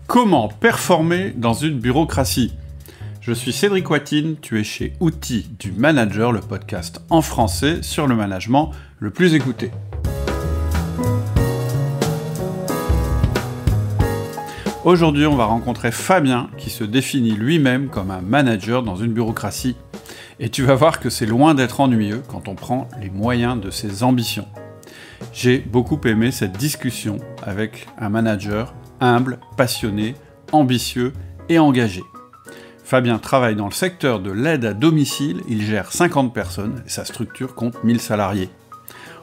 Comment performer dans une bureaucratie? Je suis Cédric Watine, tu es chez Outils du Manager, le podcast en français sur le management le plus écouté. Aujourd'hui, on va rencontrer Fabien qui se définit lui-même comme un manager dans une bureaucratie. Et tu vas voir que c'est loin d'être ennuyeux quand on prend les moyens de ses ambitions. J'ai beaucoup aimé cette discussion avec un manager humble, passionné, ambitieux et engagé. Fabien travaille dans le secteur de l'aide à domicile, il gère 50 personnes et sa structure compte 1000 salariés.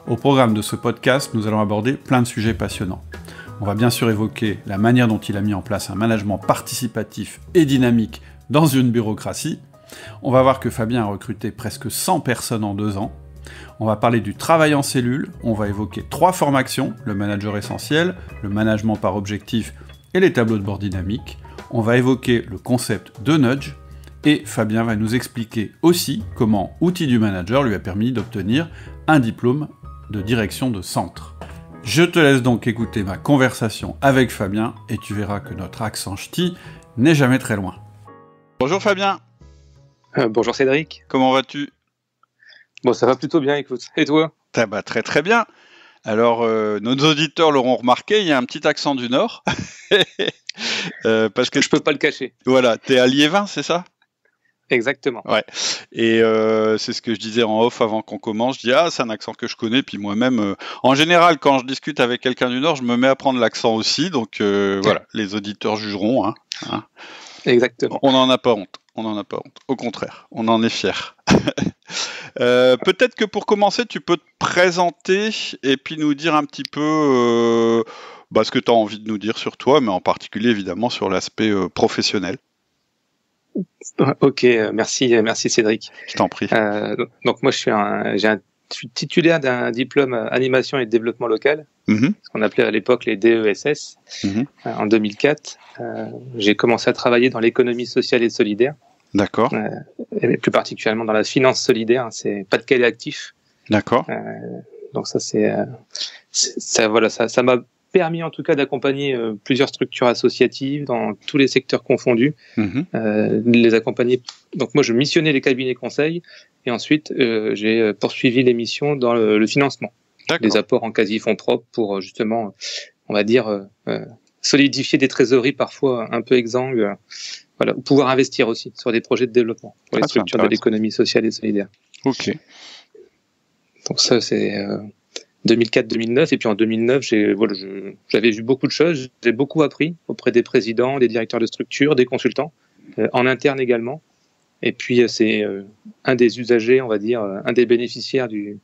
Au programme de ce podcast, nous allons aborder plein de sujets passionnants. On va bien sûr évoquer la manière dont il a mis en place un management participatif et dynamique dans une bureaucratie. On va voir que Fabien a recruté presque 100 personnes en 2 ans. On va parler du travail en cellule, on va évoquer 3 formations, le manager essentiel, le management par objectif et les tableaux de bord dynamiques. On va évoquer le concept de nudge et Fabien va nous expliquer aussi comment Outils du Manager lui a permis d'obtenir un diplôme de direction de centre. Je te laisse donc écouter ma conversation avec Fabien et tu verras que notre accent ch'ti n'est jamais très loin. Bonjour Fabien. Bonjour Cédric. Comment vas-tu ? Bon, ça va plutôt bien, écoute. Et toi ? Très très bien. Alors, nos auditeurs l'auront remarqué, il y a un petit accent du Nord. Parce que je peux pas le cacher. Voilà, t'es à Liévin, c'est ça ? Exactement. Ouais. Et c'est ce que je disais en off avant qu'on commence. Je dis c'est un accent que je connais. Puis moi-même, en général, quand je discute avec quelqu'un du Nord, je me mets à prendre l'accent aussi. Donc voilà, les auditeurs jugeront. Hein. Exactement. On n'en a pas honte. Au contraire, on en est fiers. Peut-être que pour commencer, tu peux te présenter et puis nous dire un petit peu ce que tu as envie de nous dire sur toi, mais en particulier évidemment sur l'aspect professionnel. Ok, merci Cédric. Je t'en prie. Donc moi, je suis titulaire d'un diplôme animation et développement local, ce qu'on appelait à l'époque les DESS, en 2004. J'ai commencé à travailler dans l'économie sociale et solidaire. D'accord. Et plus particulièrement dans la finance solidaire, c'est Pas-de-Calais actif. D'accord. Donc ça m'a permis en tout cas d'accompagner plusieurs structures associatives dans tous les secteurs confondus, les accompagner. Donc moi je missionnais les cabinets conseils et ensuite j'ai poursuivi les missions dans le financement, les apports en quasi-fonds propres pour justement, on va dire, solidifier des trésoreries parfois un peu exsangues, ou pouvoir investir aussi sur des projets de développement pour les structures de l'économie sociale et solidaire. Ok. Donc ça c'est 2004-2009, et puis en 2009, j'avais vu beaucoup de choses, j'ai beaucoup appris auprès des présidents, des directeurs de structure, des consultants, en interne également. Et puis c'est un des usagers, on va dire, un des bénéficiaires du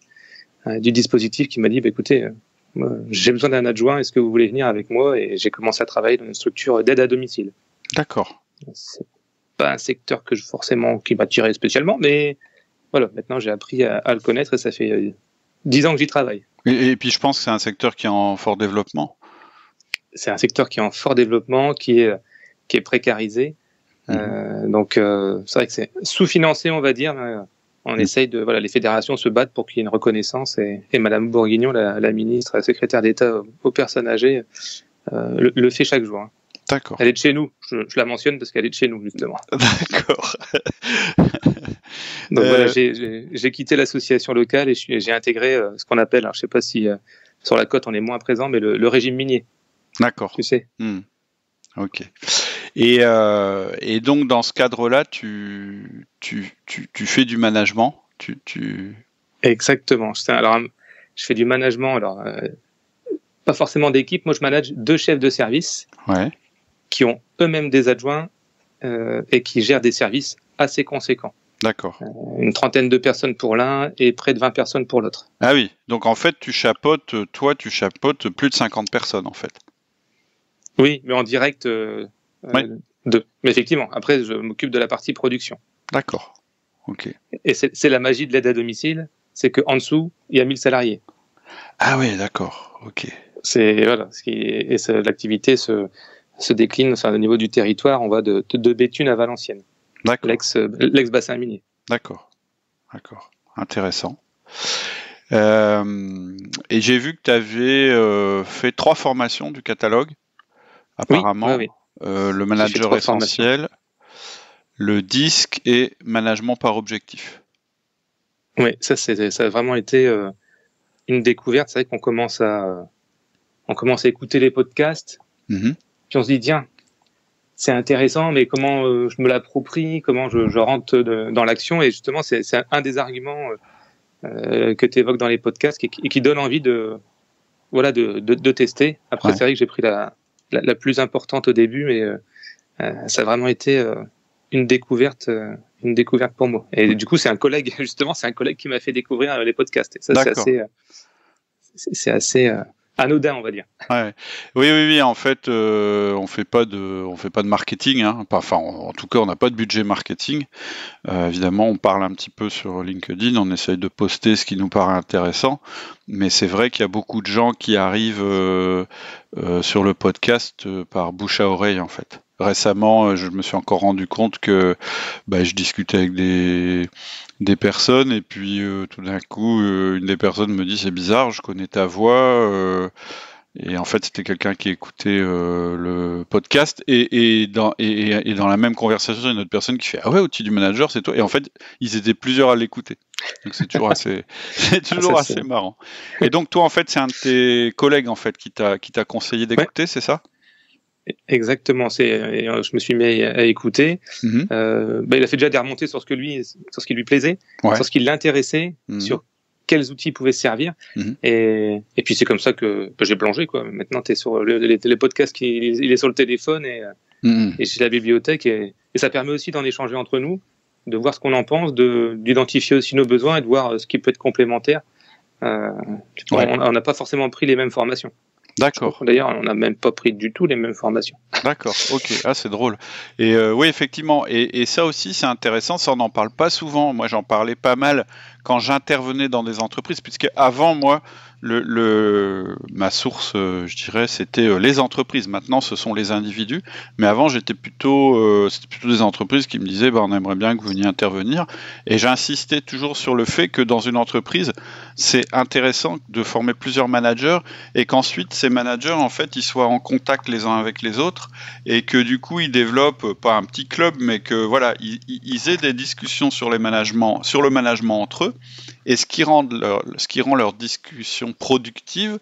dispositif qui m'a dit écoutez, j'ai besoin d'un adjoint, est-ce que vous voulez venir avec moi? Et j'ai commencé à travailler dans une structure d'aide à domicile. D'accord. C'est pas un secteur qui m'attirait spécialement, mais voilà, maintenant j'ai appris à le connaître et ça fait 10 ans que j'y travaille. Et puis je pense que c'est un secteur qui est en fort développement. C'est un secteur qui est en fort développement, qui est précarisé. Donc c'est vrai que c'est sous-financé, on va dire. On essaye les fédérations se battent pour qu'il y ait une reconnaissance et Madame Bourguignon, la ministre, la secrétaire d'État aux personnes âgées, le fait chaque jour. D'accord. Elle est de chez nous. Je la mentionne parce qu'elle est de chez nous, justement. D'accord. Donc j'ai quitté l'association locale et j'ai intégré ce qu'on appelle, alors je sais pas si sur la côte on est moins présent, mais le régime minier. D'accord. Tu sais. Ok. Et donc dans ce cadre-là, tu fais du management. Exactement. Alors je fais du management. Alors pas forcément d'équipe. Moi je manage 2 chefs de service. Ouais. Qui ont eux-mêmes des adjoints et qui gèrent des services assez conséquents. D'accord. Une trentaine de personnes pour l'un et près de 20 personnes pour l'autre. Ah oui, donc en fait, tu chapeautes plus de 50 personnes en fait. Oui, mais en direct, Mais effectivement, après, je m'occupe de la partie production. D'accord, ok. Et c'est la magie de l'aide à domicile, c'est qu'en dessous, il y a 1000 salariés. Ah oui, d'accord, ok. L'activité se décline au niveau du territoire. On va de Béthune à Valenciennes. D'accord. L'ex-bassin minier. D'accord. Intéressant. Et j'ai vu que tu avais fait 3 formations du catalogue, apparemment. Oui. le manager essentiel, le disque et management par objectif. Oui, ça a vraiment été une découverte. C'est vrai qu'on commence à écouter les podcasts, puis on se dit, tiens, c'est intéressant, mais comment je me l'approprie, comment je rentre dans l'action. Et justement, c'est un des arguments que tu évoques dans les podcasts et qui donne envie de tester. Après, c'est vrai que j'ai pris la plus importante au début, mais ça a vraiment été une découverte pour moi. Et du coup, c'est un collègue qui m'a fait découvrir les podcasts. Et ça, c'est assez anodin, on va dire. Ouais. Oui. En fait, on fait pas de marketing. Hein. Enfin, en tout cas, on n'a pas de budget marketing. Évidemment, on parle un petit peu sur LinkedIn. On essaye de poster ce qui nous paraît intéressant. Mais c'est vrai qu'il y a beaucoup de gens qui arrivent sur le podcast par bouche à oreille, en fait. Récemment, je me suis encore rendu compte que je discutais avec des personnes et puis tout d'un coup, une des personnes me dit c'est bizarre, je connais ta voix. Et en fait, c'était quelqu'un qui écoutait le podcast et dans la même conversation, il y a une autre personne qui fait ah ouais, outil du manager, c'est toi. Et en fait, ils étaient plusieurs à l'écouter. Donc c'est toujours assez marrant. Et donc toi, en fait, c'est un de tes collègues en fait qui t'a conseillé d'écouter, c'est ça? Exactement. Je me suis mis à écouter. Il a fait déjà des remontées sur ce qui lui plaisait, sur ce qui l'intéressait, sur quels outils pouvaient servir. Et puis c'est comme ça que j'ai plongé, quoi. Maintenant, tu es sur les podcasts, il est sur le téléphone et j'ai la bibliothèque et ça permet aussi d'en échanger entre nous, de voir ce qu'on en pense, d'identifier aussi nos besoins et de voir ce qui peut être complémentaire. On n'a pas forcément pris les mêmes formations. D'accord. D'ailleurs, on n'a même pas pris du tout les mêmes formations. D'accord, ok. Ah, c'est drôle. Et oui, effectivement. Et ça aussi, c'est intéressant. Ça, on n'en parle pas souvent. Moi, j'en parlais pas mal quand j'intervenais dans des entreprises, puisque avant, moi, ma source, je dirais, c'était les entreprises. Maintenant, ce sont les individus. Mais avant, c'était plutôt des entreprises qui me disaient, on aimerait bien que vous veniez intervenir. Et j'insistais toujours sur le fait que dans une entreprise, c'est intéressant de former plusieurs managers et qu'ensuite, ces managers, en fait, ils soient en contact les uns avec les autres et que du coup, ils développent pas un petit club, mais que voilà, ils aient des discussions sur le management entre eux. Et ce qui rend leur discussion productive,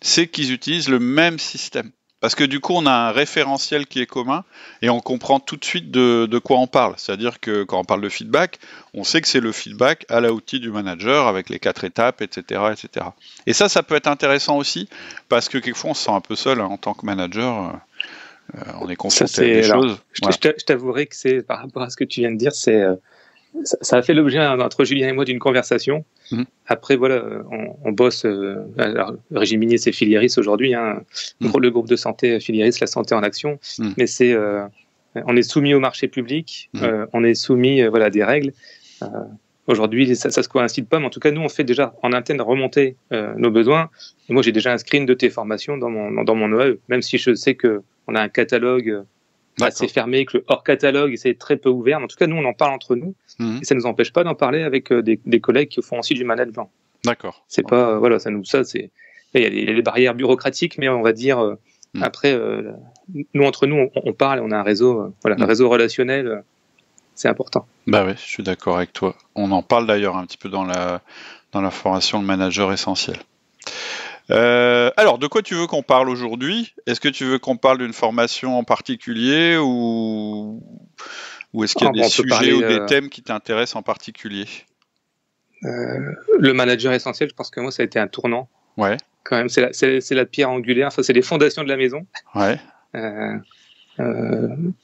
c'est qu'ils utilisent le même système. Parce que du coup, on a un référentiel qui est commun et on comprend tout de suite de quoi on parle. C'est-à-dire que quand on parle de feedback, on sait que c'est le feedback à l'outil du manager avec les 4 étapes, etc., etc. Et ça peut être intéressant aussi parce que quelquefois, on se sent un peu seul en tant que manager. On est confronté à des choses. Je t'avouerai que c'est par rapport à ce que tu viens de dire, ça a fait l'objet entre Julien et moi d'une conversation. Après, voilà, on bosse. Alors, Régime Minier, c'est Filiéris aujourd'hui, le groupe de santé Filiéris, la santé en action. Mais on est soumis au marché public, on est soumis à des règles. Aujourd'hui, ça se coïncide pas, mais en tout cas, nous, on fait déjà en interne remonter nos besoins. Et moi, j'ai déjà inscrit une de tes formations dans mon OAE, même si je sais qu'on a un catalogue assez fermé, que le hors catalogue c'est très peu ouvert. Mais en tout cas, nous, on en parle entre nous, et ça nous empêche pas d'en parler avec des collègues qui font aussi du management. D'accord. C'est pas il y a les barrières bureaucratiques, mais on va dire après, nous entre nous, on parle, on a un réseau, un réseau relationnel. C'est important. Bah oui, je suis d'accord avec toi. On en parle d'ailleurs un petit peu dans la formation de manager essentiel. Alors, de quoi tu veux qu'on parle aujourd'hui? Est-ce que tu veux qu'on parle d'une formation en particulier ou est-ce qu'il y a des sujets ou des thèmes qui t'intéressent en particulier? Le manager essentiel, je pense que moi, ça a été un tournant. Ouais. Quand même, c'est la pierre angulaire. Enfin, c'est les fondations de la maison. Ouais.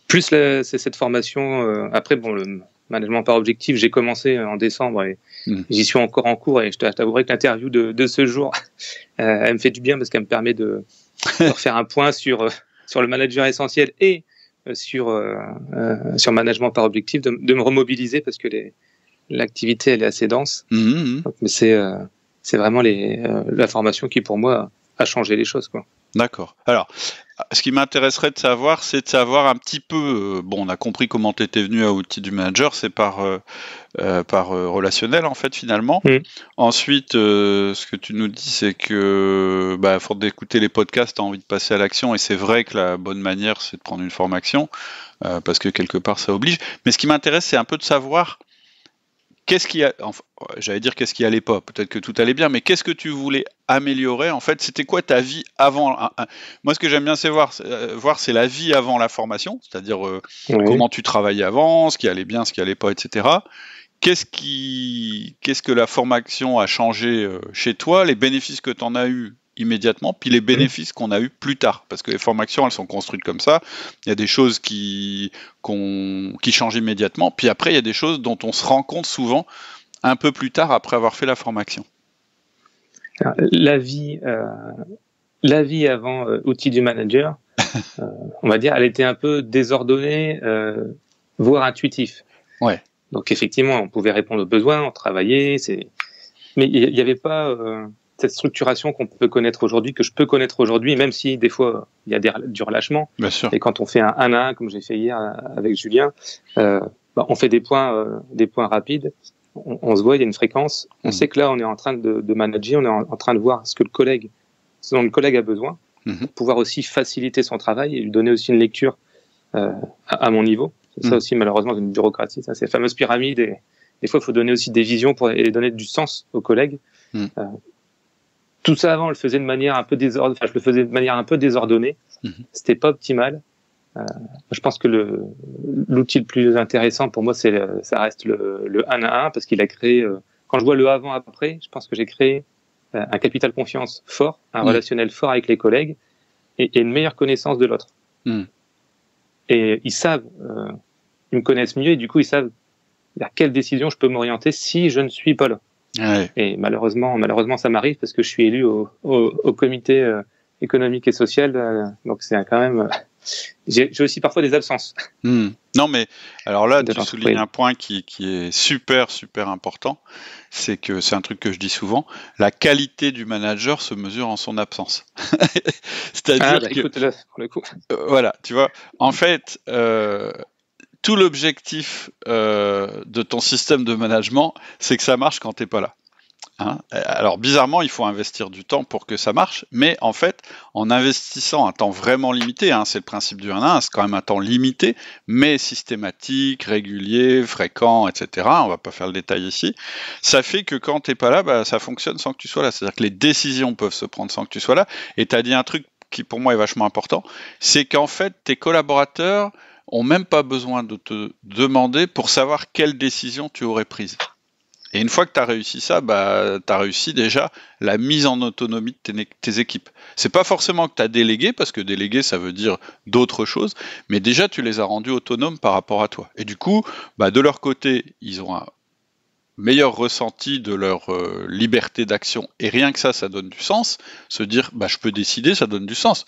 Plus c'est cette formation. Après, le management par objectif, j'ai commencé en décembre et j'y suis encore en cours. Et je t'avouerai que l'interview de ce jour, elle me fait du bien parce qu'elle me permet de refaire un point sur le manager essentiel et sur management par objectif, de me remobiliser parce que l'activité elle est assez dense. Donc, mais c'est vraiment la formation qui pour moi a changé les choses, quoi. D'accord. Alors, ce qui m'intéresserait de savoir, c'est de savoir un petit peu. Bon, on a compris comment tu étais venu à Outils du Manager, c'est par relationnel en fait finalement. Ensuite, ce que tu nous dis, c'est que à force d'écouter les podcasts, tu as envie de passer à l'action, et c'est vrai que la bonne manière, c'est de prendre une formation, parce que quelque part, ça oblige. Mais ce qui m'intéresse, c'est un peu de savoir qu'est-ce qui allait pas, peut-être que tout allait bien, mais qu'est-ce que tu voulais améliorer en fait? C'était quoi ta vie avant? Moi, ce que j'aime bien, c'est voir c'est la vie avant la formation, c'est-à-dire comment tu travaillais avant, ce qui allait bien, ce qui allait pas, etc. Qu'est-ce que la formation a changé chez toi, les bénéfices que tu en as eu immédiatement, puis les bénéfices qu'on a eu plus tard, parce que les formations, elles sont construites comme ça. Il y a des choses qui changent immédiatement, puis après il y a des choses dont on se rend compte souvent un peu plus tard après avoir fait la formation. Alors, la vie avant Outils du Manager, on va dire, elle était un peu désordonnée, voire intuitive. Ouais. Donc effectivement, on pouvait répondre aux besoins, on travaillait, mais il n'y avait pas cette structuration qu'on peut connaître aujourd'hui, que je peux connaître aujourd'hui, même si des fois il y a du relâchement. Bien sûr. Et quand on fait un 1 à 1, comme j'ai fait hier avec Julien, on fait des points rapides. On se voit, il y a une fréquence. On sait que là, on est en train de manager, on est en train de voir ce dont le collègue a besoin, pour pouvoir aussi faciliter son travail et lui donner aussi une lecture à mon niveau. C'est ça aussi, malheureusement, une bureaucratie. Ça, c'est la fameuse pyramide. Et des fois, il faut donner aussi des visions et donner du sens aux collègues. Tout ça avant, je le faisais de manière un peu désordonnée. C'était pas optimal. Je pense que l'outil le plus intéressant pour moi, ça reste le 1 à 1, parce qu'il a créé, quand je vois le avant-après, je pense que j'ai créé un capital confiance fort, un relationnel fort avec les collègues et une meilleure connaissance de l'autre. Et ils savent, ils me connaissent mieux, et du coup, ils savent vers quelle décision je peux m'orienter si je ne suis pas là. Ouais. Et malheureusement, ça m'arrive parce que je suis élu au comité économique et social, donc c'est quand même... J'ai aussi parfois des absences. Non, mais alors là, tu soulignes un point qui est super, super important. C'est que c'est un truc que je dis souvent. La qualité du manager se mesure en son absence. C'est-à-dire que... Écoute, là, pour le coup. Voilà, tu vois. En fait, tout l'objectif de ton système de management, c'est que ça marche quand t'es pas là. Alors bizarrement, il faut investir du temps pour que ça marche, mais en fait, en investissant un temps vraiment limité, c'est le principe du 1 à 1, c'est quand même un temps limité, mais systématique, régulier, fréquent, etc. On va pas faire le détail ici. Ça fait que quand t'es pas là, ça fonctionne sans que tu sois là. C'est-à-dire que les décisions peuvent se prendre sans que tu sois là. Et tu as dit un truc qui pour moi est vachement important, c'est qu'en fait, tes collaborateurs ont même pas besoin de te demander pour savoir quelle décision tu aurais prise. Et une fois que tu as réussi ça, tu as réussi déjà la mise en autonomie de tes équipes. C'est pas forcément que tu as délégué, parce que déléguer, ça veut dire d'autres choses, mais déjà, tu les as rendus autonomes par rapport à toi. Et du coup, de leur côté, ils ont un meilleur ressenti de leur liberté d'action. Et rien que ça donne du sens. Se dire, je peux décider, ça donne du sens.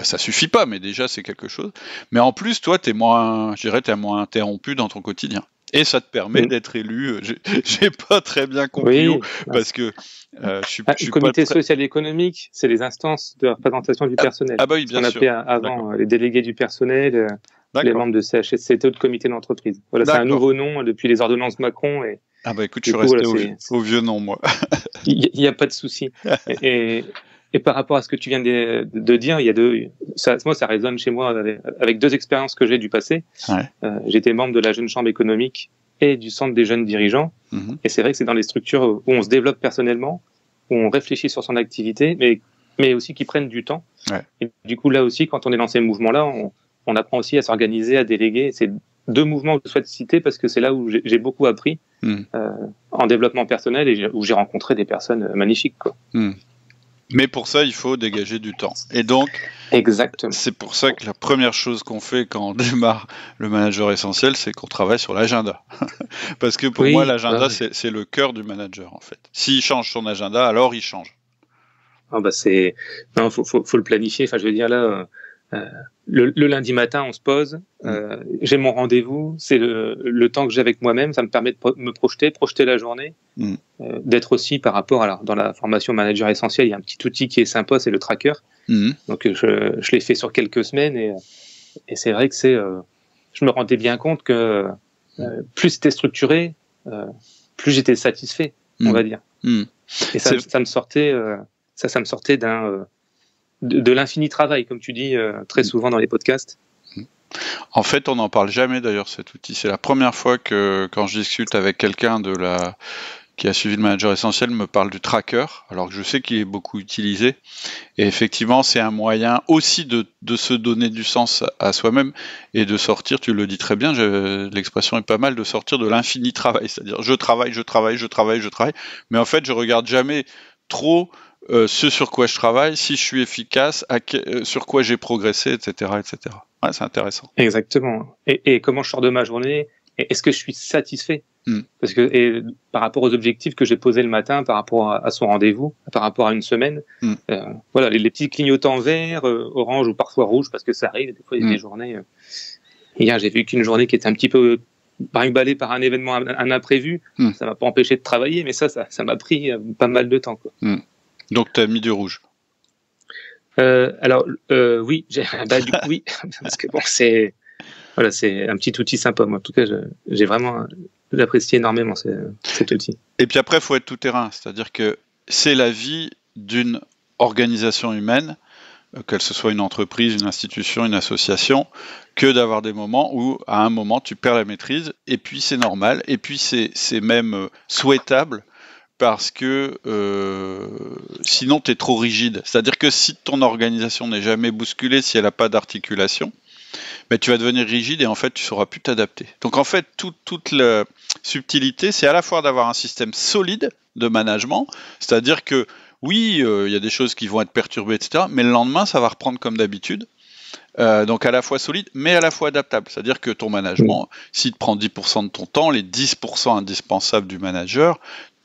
Ça suffit pas, mais déjà, c'est quelque chose. Mais en plus, toi, t'es moins interrompu dans ton quotidien. Et ça te permet d'être élu. J'ai pas très bien compris parce que je suis le comité social et économique, c'est les instances de représentation du personnel. Oui, bien sûr. On appelait avant les délégués du personnel, les membres de CHSCT ou de comité d'entreprise. Voilà, c'est un nouveau nom depuis les ordonnances Macron. Écoute, je suis resté au vieux nom, moi. Il n'y a pas de souci. Et par rapport à ce que tu viens de dire, ça résonne chez moi avec deux expériences que j'ai du passé. J'étais membre de la Jeune Chambre économique et du Centre des jeunes dirigeants. Et c'est vrai que c'est dans les structures où on se développe personnellement, où on réfléchit sur son activité, mais aussi qui prennent du temps. Et du coup, là aussi, quand on est dans ces mouvements-là, on apprend aussi à s'organiser, à déléguer. C'est deux mouvements que je souhaite citer parce que c'est là où j'ai beaucoup appris en développement personnel et où j'ai rencontré des personnes magnifiques, quoi. Mais pour ça, il faut dégager du temps. Et donc, exactement. C'est pour ça que la première chose qu'on fait quand on démarre le manager essentiel, c'est qu'on travaille sur l'agenda. Parce que pour moi, l'agenda, c'est le cœur du manager, en fait. S'il change son agenda, alors il change. Non, faut le planifier. Enfin, je veux dire là, Le lundi matin, on se pose, j'ai mon rendez-vous, c'est le temps que j'ai avec moi-même, ça me permet de me projeter la journée, d'être aussi par rapport à dans la formation manager essentiel, il y a un petit outil qui est sympa, c'est le tracker. Donc je l'ai fait sur quelques semaines et c'est vrai que je me rendais bien compte que plus c'était structuré, plus j'étais satisfait, on va dire. Et ça me sortait, ça me sortait de l'infini travail, comme tu dis très souvent dans les podcasts. En fait, on n'en parle jamais d'ailleurs, cet outil. C'est la première fois que, quand je discute avec quelqu'un qui a suivi le manager essentiel, me parle du tracker, alors que je sais qu'il est beaucoup utilisé. Et effectivement, c'est un moyen aussi de se donner du sens à soi-même et de sortir, tu le dis très bien, l'expression est pas mal, de sortir de l'infini travail. C'est-à-dire, je travaille, mais en fait, je regarde jamais trop ce sur quoi je travaille, si je suis efficace, sur quoi j'ai progressé, etc., etc. Ouais, c'est intéressant. Exactement. Et comment je sors de ma journée? Est-ce que je suis satisfait? Parce que par rapport aux objectifs que j'ai posés le matin, par rapport à son rendez-vous, par rapport à une semaine, voilà, les petits clignotants verts, orange ou parfois rouge, parce que ça arrive. Des fois, il y a des journées. Hier, j'ai vécu une journée qui était un petit peu brinque-ballée par un événement, un imprévu. Ça m'a pas empêché de travailler, mais ça m'a pris pas mal de temps, quoi. Donc, tu as mis du rouge. Alors, oui, du coup, oui, parce que bon, c'est un petit outil sympa. Moi, en tout cas, j'ai vraiment apprécié énormément cet outil. Et puis après, il faut être tout terrain, c'est-à-dire que c'est la vie d'une organisation humaine, qu'elle se soit une entreprise, une institution, une association, que d'avoir des moments où, à un moment, tu perds la maîtrise, et puis c'est normal, et puis c'est même souhaitable, parce que sinon tu es trop rigide. C'est-à-dire que si ton organisation n'est jamais bousculée, si elle n'a pas d'articulation, tu vas devenir rigide et en fait tu ne sauras plus t'adapter. Donc en fait, toute la subtilité, c'est à la fois d'avoir un système solide de management, c'est-à-dire que oui, il y a des choses qui vont être perturbées, etc., mais le lendemain, ça va reprendre comme d'habitude. Donc à la fois solide, mais à la fois adaptable. C'est-à-dire que ton management, s'il te prend 10% de ton temps, les 10% indispensables du manager,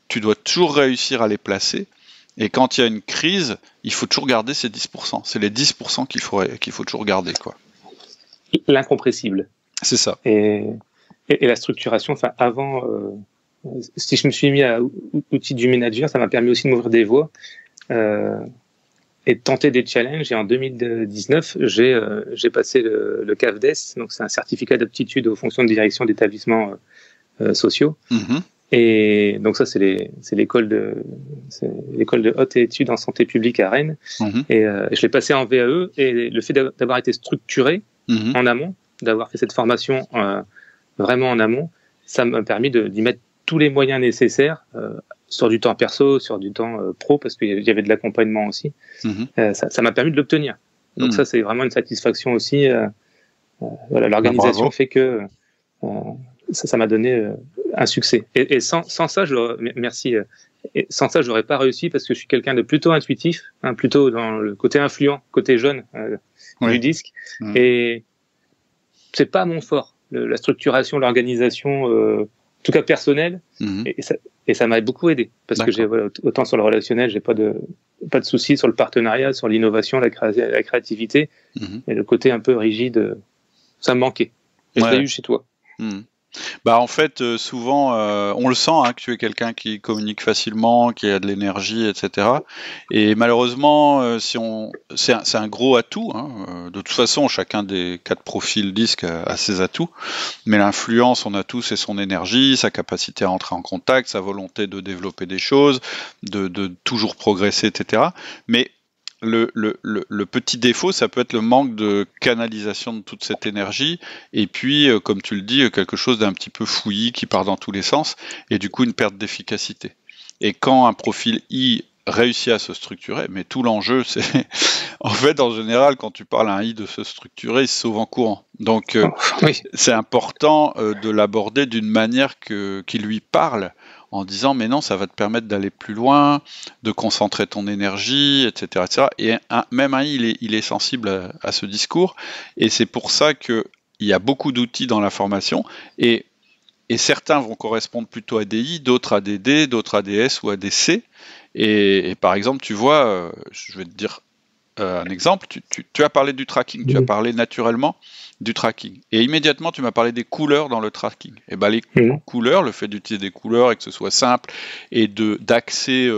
tu dois toujours réussir à les placer. Et quand il y a une crise, il faut toujours garder ces 10%. C'est les 10% qu'il faut toujours garder, quoi. L'incompressible. C'est ça. Et la structuration, enfin, avant, si je me suis mis à l'outil du manager, ça m'a permis aussi de m'ouvrir des voies et de tenter des challenges. Et en 2019, j'ai passé le CAFDES, donc c'est un certificat d'aptitude aux fonctions de direction d'établissements sociaux. Et donc ça, c'est l'école de haute études en santé publique à Rennes. Et je l'ai passé en VAE. Et le fait d'avoir été structuré en amont, d'avoir fait cette formation vraiment en amont, ça m'a permis d'y mettre tous les moyens nécessaires sur du temps perso, sur du temps pro, parce qu'il y avait de l'accompagnement aussi. Ça m'a permis de l'obtenir. Donc ça, c'est vraiment une satisfaction aussi. Voilà, l'organisation fait que ça m'a donné un succès. Et sans ça, merci. Et sans ça, j'aurais pas réussi parce que je suis quelqu'un de plutôt intuitif, plutôt dans le côté influent, côté jeune du disque. Et c'est pas mon fort, la structuration, l'organisation, en tout cas personnelle. Et ça m'a beaucoup aidé parce que autant sur le relationnel, j'ai pas de soucis, sur le partenariat, sur l'innovation, la créativité. Et le côté un peu rigide, ça me manquait. Et je l'ai eu chez toi. En fait, souvent, on le sent que tu es quelqu'un qui communique facilement, qui a de l'énergie, etc. Et malheureusement, c'est un gros atout. De toute façon, chacun des 4 profils disques a ses atouts. Mais l'influence, son atout, c'est son énergie, sa capacité à entrer en contact, sa volonté de développer des choses, de toujours progresser, etc. Mais le petit défaut, ça peut être le manque de canalisation de toute cette énergie, et puis, comme tu le dis, quelque chose d'un petit peu fouillis qui part dans tous les sens, et du coup une perte d'efficacité. Et quand un profil I réussit à se structurer, mais tout l'enjeu, c'est... En fait, en général, quand tu parles à un I de se structurer, il se sauve en courant. Donc, c'est important de l'aborder d'une manière qui lui parle, en disant mais non, ça va te permettre d'aller plus loin, de concentrer ton énergie, etc. etc. Et même un I, il est sensible à ce discours, et c'est pour ça qu'il y a beaucoup d'outils dans la formation, et certains vont correspondre plutôt à des I, d'autres à des D, d'autres à des S ou à des C, et par exemple, tu vois, je vais te dire un exemple, tu as parlé du tracking, tu as parlé naturellement du tracking. Et immédiatement, tu m'as parlé des couleurs dans le tracking. Et ben, les couleurs, le fait d'utiliser des couleurs et que ce soit simple et d'axer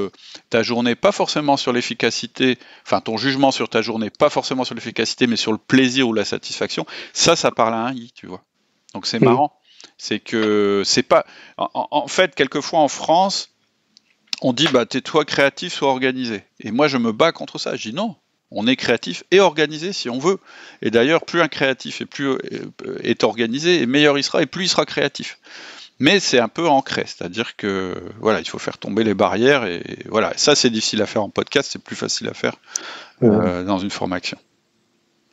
ta journée, pas forcément sur l'efficacité, enfin ton jugement sur ta journée, pas forcément sur l'efficacité, mais sur le plaisir ou la satisfaction, ça parle à un i, tu vois. Donc c'est marrant. C'est que c'est pas. En fait, quelquefois en France, on dit bah t'es-toi créatif, soit organisé. Et moi, je me bats contre ça. Je dis non. On est créatif et organisé si on veut. Et d'ailleurs, plus un créatif est organisé, et meilleur il sera, et plus il sera créatif. Mais c'est un peu ancré, c'est-à-dire que voilà, il faut faire tomber les barrières, et voilà. Ça, c'est difficile à faire en podcast, c'est plus facile à faire dans une formation.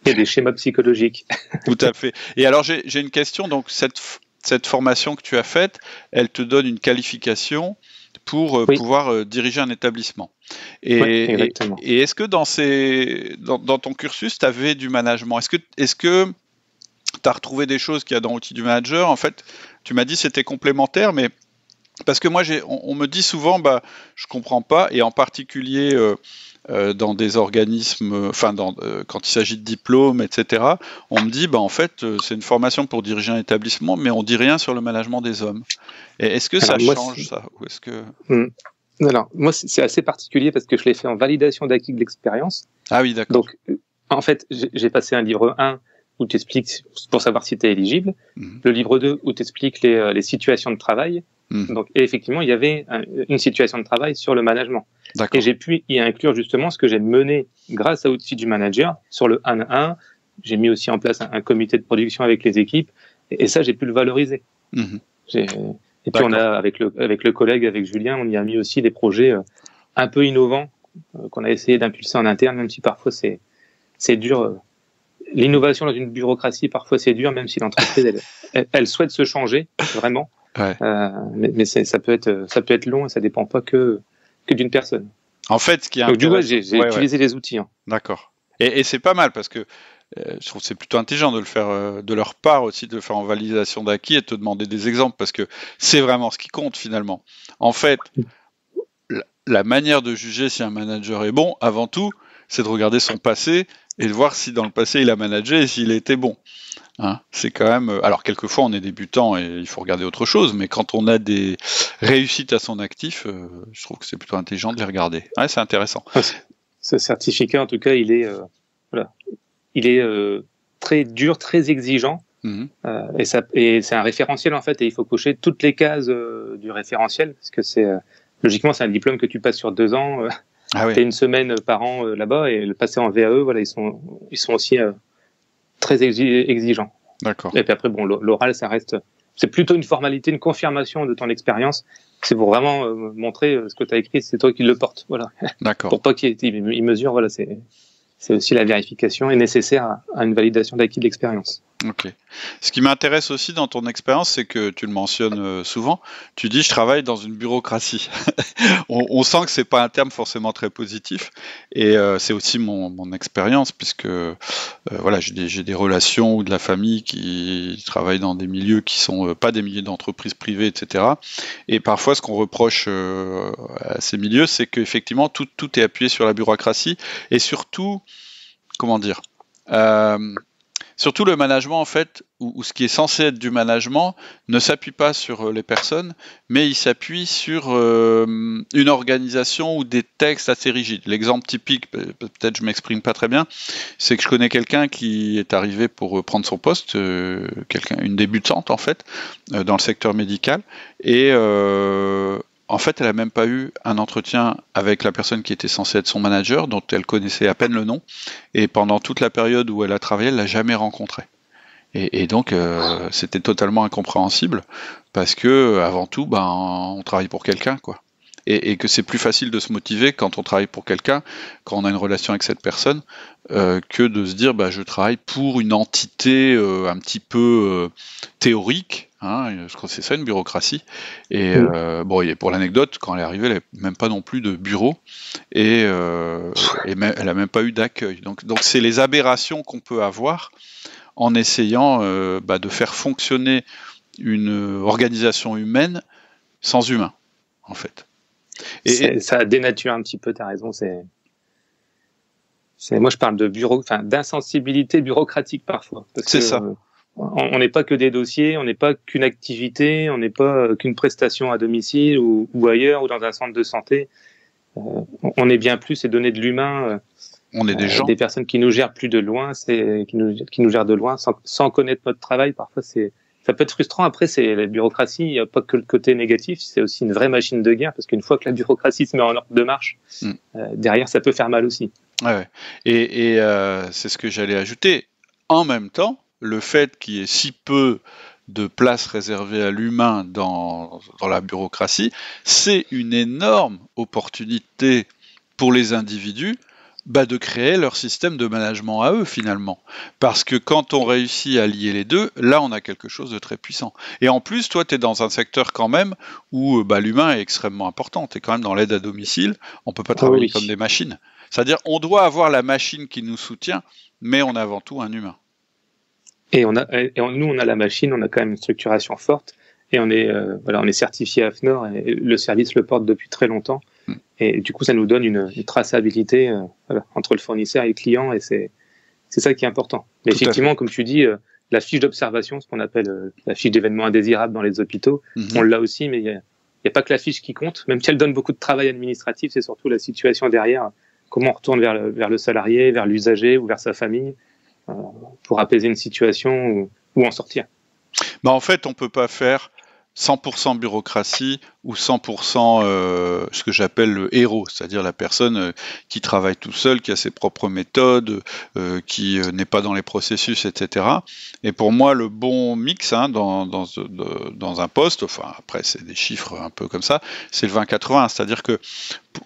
Il y a des schémas psychologiques. Tout à fait. Et alors, j'ai une question. Donc, cette formation que tu as faite, elle te donne une qualification pour pouvoir diriger un établissement. Et est-ce que dans ton cursus, tu avais du management? Est-ce que tu as retrouvé des choses qu'il y a dans l'outil du manager? En fait, tu m'as dit que c'était complémentaire, mais parce que moi, on me dit souvent, bah, je comprends pas, et en particulier dans des organismes, quand il s'agit de diplômes, etc., on me dit, bah, en fait, c'est une formation pour diriger un établissement, mais on dit rien sur le management des hommes. Et est-ce que ça change, ça? Ou est-ce que... Alors, moi, c'est assez particulier parce que je l'ai fait en validation d'acquis de l'expérience. Ah oui, d'accord. Donc, en fait, j'ai passé un livre 1 où tu expliques pour savoir si tu es éligible, le livre 2 où tu expliques les situations de travail. Donc, et effectivement, il y avait une situation de travail sur le management. Et j'ai pu y inclure justement ce que j'ai mené grâce à l'outil du manager sur le 1-1. J'ai mis aussi en place un comité de production avec les équipes, et ça, j'ai pu le valoriser. Et puis on a, avec le collègue, avec Julien, on y a mis aussi des projets un peu innovants qu'on a essayé d'impulser en interne, même si parfois c'est dur. L'innovation dans une bureaucratie, parfois c'est dur, même si l'entreprise elle souhaite se changer vraiment. Ouais. Mais ça peut être long, et ça dépend pas que d'une personne. En fait, ce qui est donc du coup, j'ai utilisé les outils. D'accord. Et c'est pas mal parce que je trouve que c'est plutôt intelligent de le faire de leur part aussi, de le faire en validation d'acquis et de te demander des exemples, parce que c'est vraiment ce qui compte finalement. En fait, la manière de juger si un manager est bon, avant tout, c'est de regarder son passé et de voir si dans le passé il a managé et s'il était bon. Hein, c'est quand même. Alors quelquefois on est débutant et il faut regarder autre chose, mais quand on a des réussites à son actif, je trouve que c'est plutôt intelligent de les regarder. Ouais, c'est intéressant. Ce certificat, en tout cas, il est très dur, très exigeant, et c'est un référentiel en fait, et il faut cocher toutes les cases du référentiel, parce que logiquement c'est un diplôme que tu passes sur 2 ans. T'as une semaine par an là-bas, et le passer en VAE, voilà, ils sont aussi très exigeants. D'accord. Et puis après, bon, l'oral, c'est plutôt une formalité, une confirmation de ton expérience. C'est pour vraiment montrer ce que tu as écrit, c'est toi qui le portes, voilà. D'accord. Pour pas qu'il mesure, voilà, c'est aussi la vérification est nécessaire à une validation d'acquis de l'expérience. Ok. Ce qui m'intéresse aussi dans ton expérience, c'est que tu le mentionnes souvent, tu dis je travaille dans une bureaucratie. on sent que c'est pas un terme forcément très positif, et c'est aussi mon expérience, puisque voilà, j'ai des relations ou de la famille qui travaillent dans des milieux qui sont pas des milieux d'entreprises privées, etc. Et parfois, ce qu'on reproche à ces milieux, c'est qu'effectivement tout est appuyé sur la bureaucratie, et surtout, comment dire, surtout le management, en fait, ou ce qui est censé être du management, ne s'appuie pas sur les personnes, mais il s'appuie sur une organisation ou des textes assez rigides. L'exemple typique, peut-être je m'exprime pas très bien, c'est que je connais quelqu'un qui est arrivé pour prendre son poste, une débutante en fait, dans le secteur médical, et en fait, elle n'a même pas eu un entretien avec la personne qui était censée être son manager, dont elle connaissait à peine le nom, et pendant toute la période où elle a travaillé, elle l'a jamais rencontré. Et donc, c'était totalement incompréhensible, parce que avant tout, on travaille pour quelqu'un, quoi. Et que c'est plus facile de se motiver quand on travaille pour quelqu'un, quand on a une relation avec cette personne, que de se dire je travaille pour une entité un petit peu théorique, hein, je crois que c'est ça une bureaucratie. Et pour l'anecdote, quand elle est arrivée, elle n'avait même pas non plus de bureau, et elle n'a même pas eu d'accueil. Donc c'est les aberrations qu'on peut avoir en essayant de faire fonctionner une organisation humaine sans humain, en fait. Ça dénature un petit peu, t'as raison, Moi, je parle de d'insensibilité bureaucratique parfois. C'est ça. On n'est pas que des dossiers, on n'est pas qu'une activité, on n'est pas qu'une prestation à domicile ou ailleurs ou dans un centre de santé. On est bien plus et donner de l'humain. On est des gens. Des personnes qui nous gèrent plus de loin, qui nous gèrent de loin sans connaître notre travail. Parfois, ça peut être frustrant. Après, c'est la bureaucratie. Il n'y a pas que le côté négatif. C'est aussi une vraie machine de guerre parce qu'une fois que la bureaucratie se met en ordre de marche, derrière, ça peut faire mal aussi. Ouais. Et c'est ce que j'allais ajouter. En même temps, le fait qu'il y ait si peu de place réservée à l'humain dans la bureaucratie, c'est une énorme opportunité pour les individus de créer leur système de management à eux finalement. Parce que quand on réussit à lier les deux, là on a quelque chose de très puissant. Et en plus, toi tu es dans un secteur quand même où l'humain est extrêmement important. Tu es quand même dans l'aide à domicile, on ne peut pas travailler comme des machines. C'est-à-dire on doit avoir la machine qui nous soutient, mais on a avant tout un humain. Et nous, on a la machine, on a quand même une structuration forte, et on est certifié AFNOR, et le service le porte depuis très longtemps. Et du coup, ça nous donne une traçabilité entre le fournisseur et le client, et c'est ça qui est important. Mais effectivement, comme tu dis, la fiche d'observation, ce qu'on appelle la fiche d'événements indésirables dans les hôpitaux, on l'a aussi, mais il n'y a pas que la fiche qui compte, même si elle donne beaucoup de travail administratif, c'est surtout la situation derrière, comment on retourne vers le salarié, vers l'usager ou vers sa famille, pour apaiser une situation ou en sortir. En fait, on ne peut pas faire 100% bureaucratie ou 100% ce que j'appelle le héros, c'est-à-dire la personne qui travaille tout seul, qui a ses propres méthodes, qui n'est pas dans les processus, etc. Et pour moi, le bon mix dans un poste, enfin après c'est des chiffres un peu comme ça, c'est le 20-80, c'est-à-dire que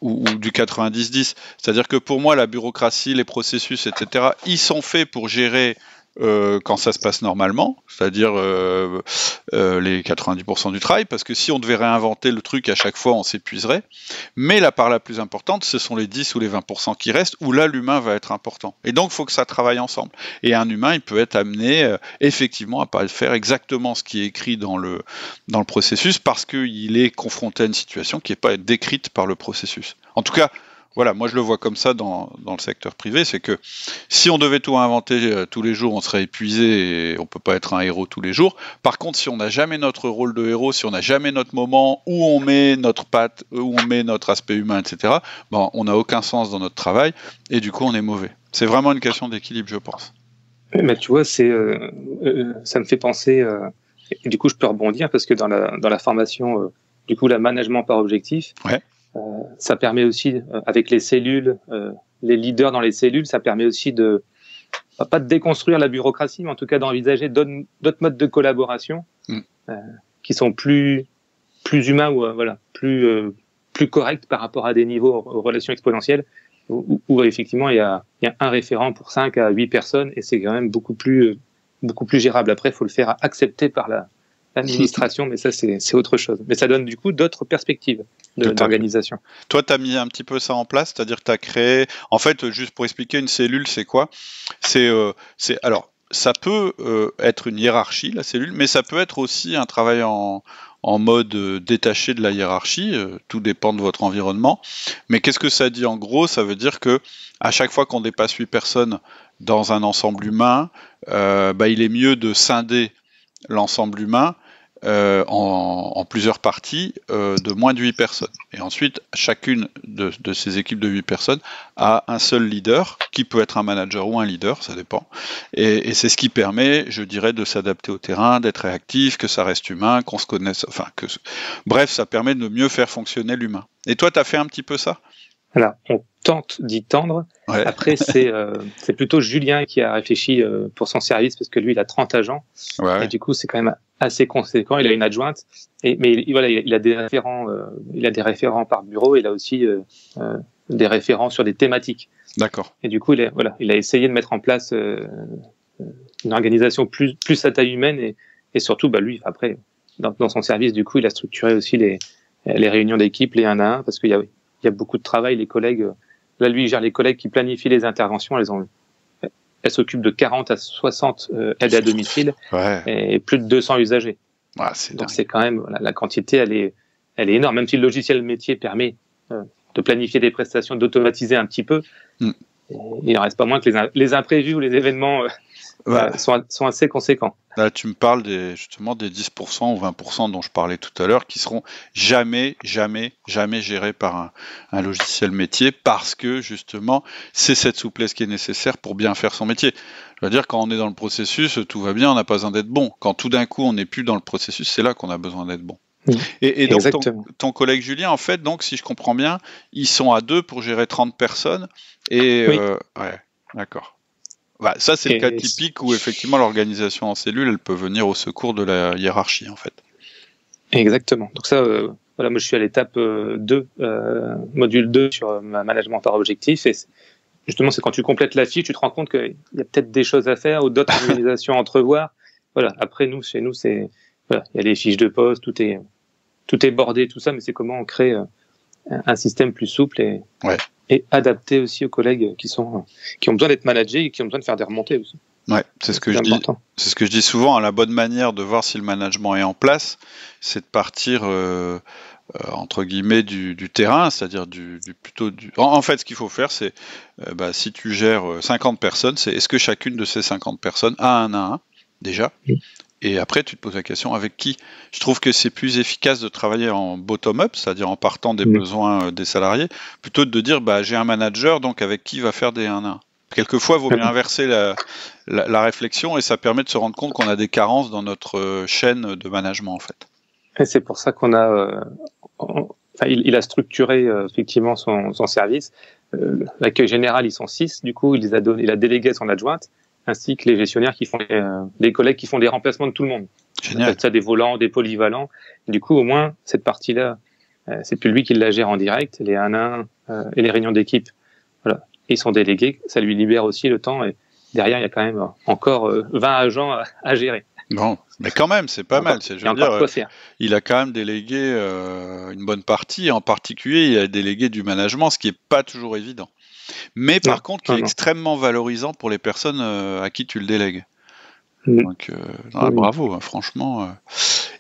ou du 90-10, c'est-à-dire que pour moi la bureaucratie, les processus, etc. ils sont faits pour gérer quand ça se passe normalement, c'est-à-dire les 90% du travail, parce que si on devait réinventer le truc à chaque fois, on s'épuiserait. Mais la part la plus importante, ce sont les 10 ou les 20% qui restent, où là, l'humain va être important. Et donc, il faut que ça travaille ensemble. Et un humain, il peut être amené effectivement à pas faire exactement ce qui est écrit dans le processus, parce qu'il est confronté à une situation qui n'est pas décrite par le processus. En tout cas, voilà, moi je le vois comme ça dans le secteur privé, c'est que si on devait tout inventer tous les jours, on serait épuisé et on peut pas être un héros tous les jours. Par contre, si on n'a jamais notre rôle de héros, si on n'a jamais notre moment où on met notre patte, où on met notre aspect humain, etc., on n'a aucun sens dans notre travail et du coup on est mauvais. C'est vraiment une question d'équilibre, je pense. Mais tu vois, ça me fait penser, et du coup je peux rebondir parce que dans la formation, du coup la management par objectif, ça permet aussi, avec les cellules, les leaders dans les cellules, ça permet aussi pas de déconstruire la bureaucratie, mais en tout cas d'envisager d'autres modes de collaboration qui sont plus humains ou plus corrects par rapport à des niveaux aux relations exponentielles où effectivement il y a un référent pour 5 à 8 personnes et c'est quand même beaucoup plus gérable. Après, il faut le faire accepter par l'administration, mais ça c'est autre chose. Mais ça donne du coup d'autres perspectives d'organisation. Toi, tu as mis un petit peu ça en place, c'est-à-dire que tu as créé... En fait, juste pour expliquer, une cellule, c'est quoi ? Alors, ça peut être une hiérarchie, la cellule, mais ça peut être aussi un travail en mode détaché de la hiérarchie, tout dépend de votre environnement. Mais qu'est-ce que ça dit en gros ? Ça veut dire que à chaque fois qu'on dépasse 8 personnes dans un ensemble humain, il est mieux de scinder l'ensemble humain en plusieurs parties de moins de 8 personnes. Et ensuite, chacune de ces équipes de 8 personnes a un seul leader, qui peut être un manager ou un leader, ça dépend. Et c'est ce qui permet, je dirais, de s'adapter au terrain, d'être réactif, que ça reste humain, qu'on se connaisse... Bref, ça permet de mieux faire fonctionner l'humain. Et toi, tu as fait un petit peu ça ? Alors, on tente d'y tendre. Ouais. Après, c'est plutôt Julien qui a réfléchi pour son service, parce que lui, il a 30 agents. Ouais. Et du coup, c'est quand même assez conséquent. Il a une adjointe. Mais voilà, il a des référents par bureau. Il a aussi des référents sur des thématiques. D'accord. Et du coup, il a essayé de mettre en place une organisation plus à taille humaine. Et surtout, lui, après, dans son service, du coup, il a structuré aussi les réunions d'équipe, les 1 à 1, parce qu'il y a beaucoup de travail, les collègues. Là, lui, il gère les collègues qui planifient les interventions. Elles s'occupent de 40 à 60 aides à domicile et plus de 200 usagers. Ouais, donc, c'est quand même, la quantité, elle est énorme. Même si le logiciel métier permet de planifier des prestations, d'automatiser un petit peu, il n'en reste pas moins que les imprévus ou les événements sont assez conséquents. Là, tu me parles justement des 10% ou 20% dont je parlais tout à l'heure, qui seront jamais gérés par un logiciel métier, parce que justement, c'est cette souplesse qui est nécessaire pour bien faire son métier. Je veux dire, quand on est dans le processus, tout va bien, on n'a pas besoin d'être bon. Quand tout d'un coup, on n'est plus dans le processus, c'est là qu'on a besoin d'être bon. Et donc, ton collègue Julien, en fait, donc, si je comprends bien, ils sont à 2 pour gérer 30 personnes. Et oui. Ouais, d'accord. Bah, ça, c'est le cas typique où effectivement l'organisation en cellule, elle peut venir au secours de la hiérarchie, en fait. Exactement. Donc ça, voilà, moi je suis à l'étape 2, module 2 sur ma management par objectif. Et justement, c'est quand tu complètes la fiche, tu te rends compte qu'il y a peut-être des choses à faire ou d'autres organisations à entrevoir. Voilà. Après, chez nous, c'est voilà, il y a les fiches de poste, tout est bordé, tout ça, mais c'est comment on crée un système plus souple et adapté aussi aux collègues qui ont besoin d'être managés et qui ont besoin de faire des remontées aussi. Ouais, c'est ce que je dis. C'est ce que je dis souvent. La bonne manière de voir si le management est en place, c'est de partir entre guillemets du terrain, c'est-à-dire plutôt du. En fait, ce qu'il faut faire, c'est si tu gères 50 personnes, c'est est-ce que chacune de ces 50 personnes a un à un déjà. Et après, tu te poses la question avec qui. Je trouve que c'est plus efficace de travailler en bottom-up, c'est-à-dire en partant des besoins des salariés, plutôt que de dire j'ai un manager, donc avec qui il va faire des 1 à 1. Quelquefois, il vaut mieux inverser la réflexion et ça permet de se rendre compte qu'on a des carences dans notre chaîne de management, en fait. Et c'est pour ça qu'on a... il a structuré effectivement son service. L'accueil général, ils sont 6, du coup, il a délégué à son adjointe, ainsi que les gestionnaires qui font des collègues qui font des remplacements de tout le monde. Génial. Ça, des volants, des polyvalents. Et du coup, au moins, cette partie-là, c'est plus lui qui la gère en direct, les 1 à 1 et les réunions d'équipe. Voilà. Ils sont délégués, ça lui libère aussi le temps. Et derrière, il y a quand même encore 20 agents à gérer. Bon, mais quand même, c'est pas mal. Je veux dire, il a quand même délégué une bonne partie. En particulier, il a délégué du management, ce qui n'est pas toujours évident. Mais par contre, qui est extrêmement valorisant pour les personnes à qui tu le délègues. Donc, bravo, hein, franchement.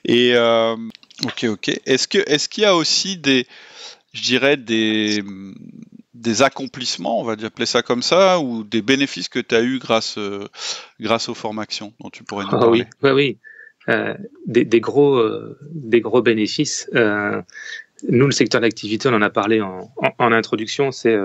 Et ok. Est-ce qu'il y a aussi des accomplissements, on va appeler ça comme ça, ou des bénéfices que tu as eus grâce aux formations dont tu pourrais nous parler? Oui. Des gros bénéfices. Nous, le secteur d'activité, on en a parlé en introduction, c'est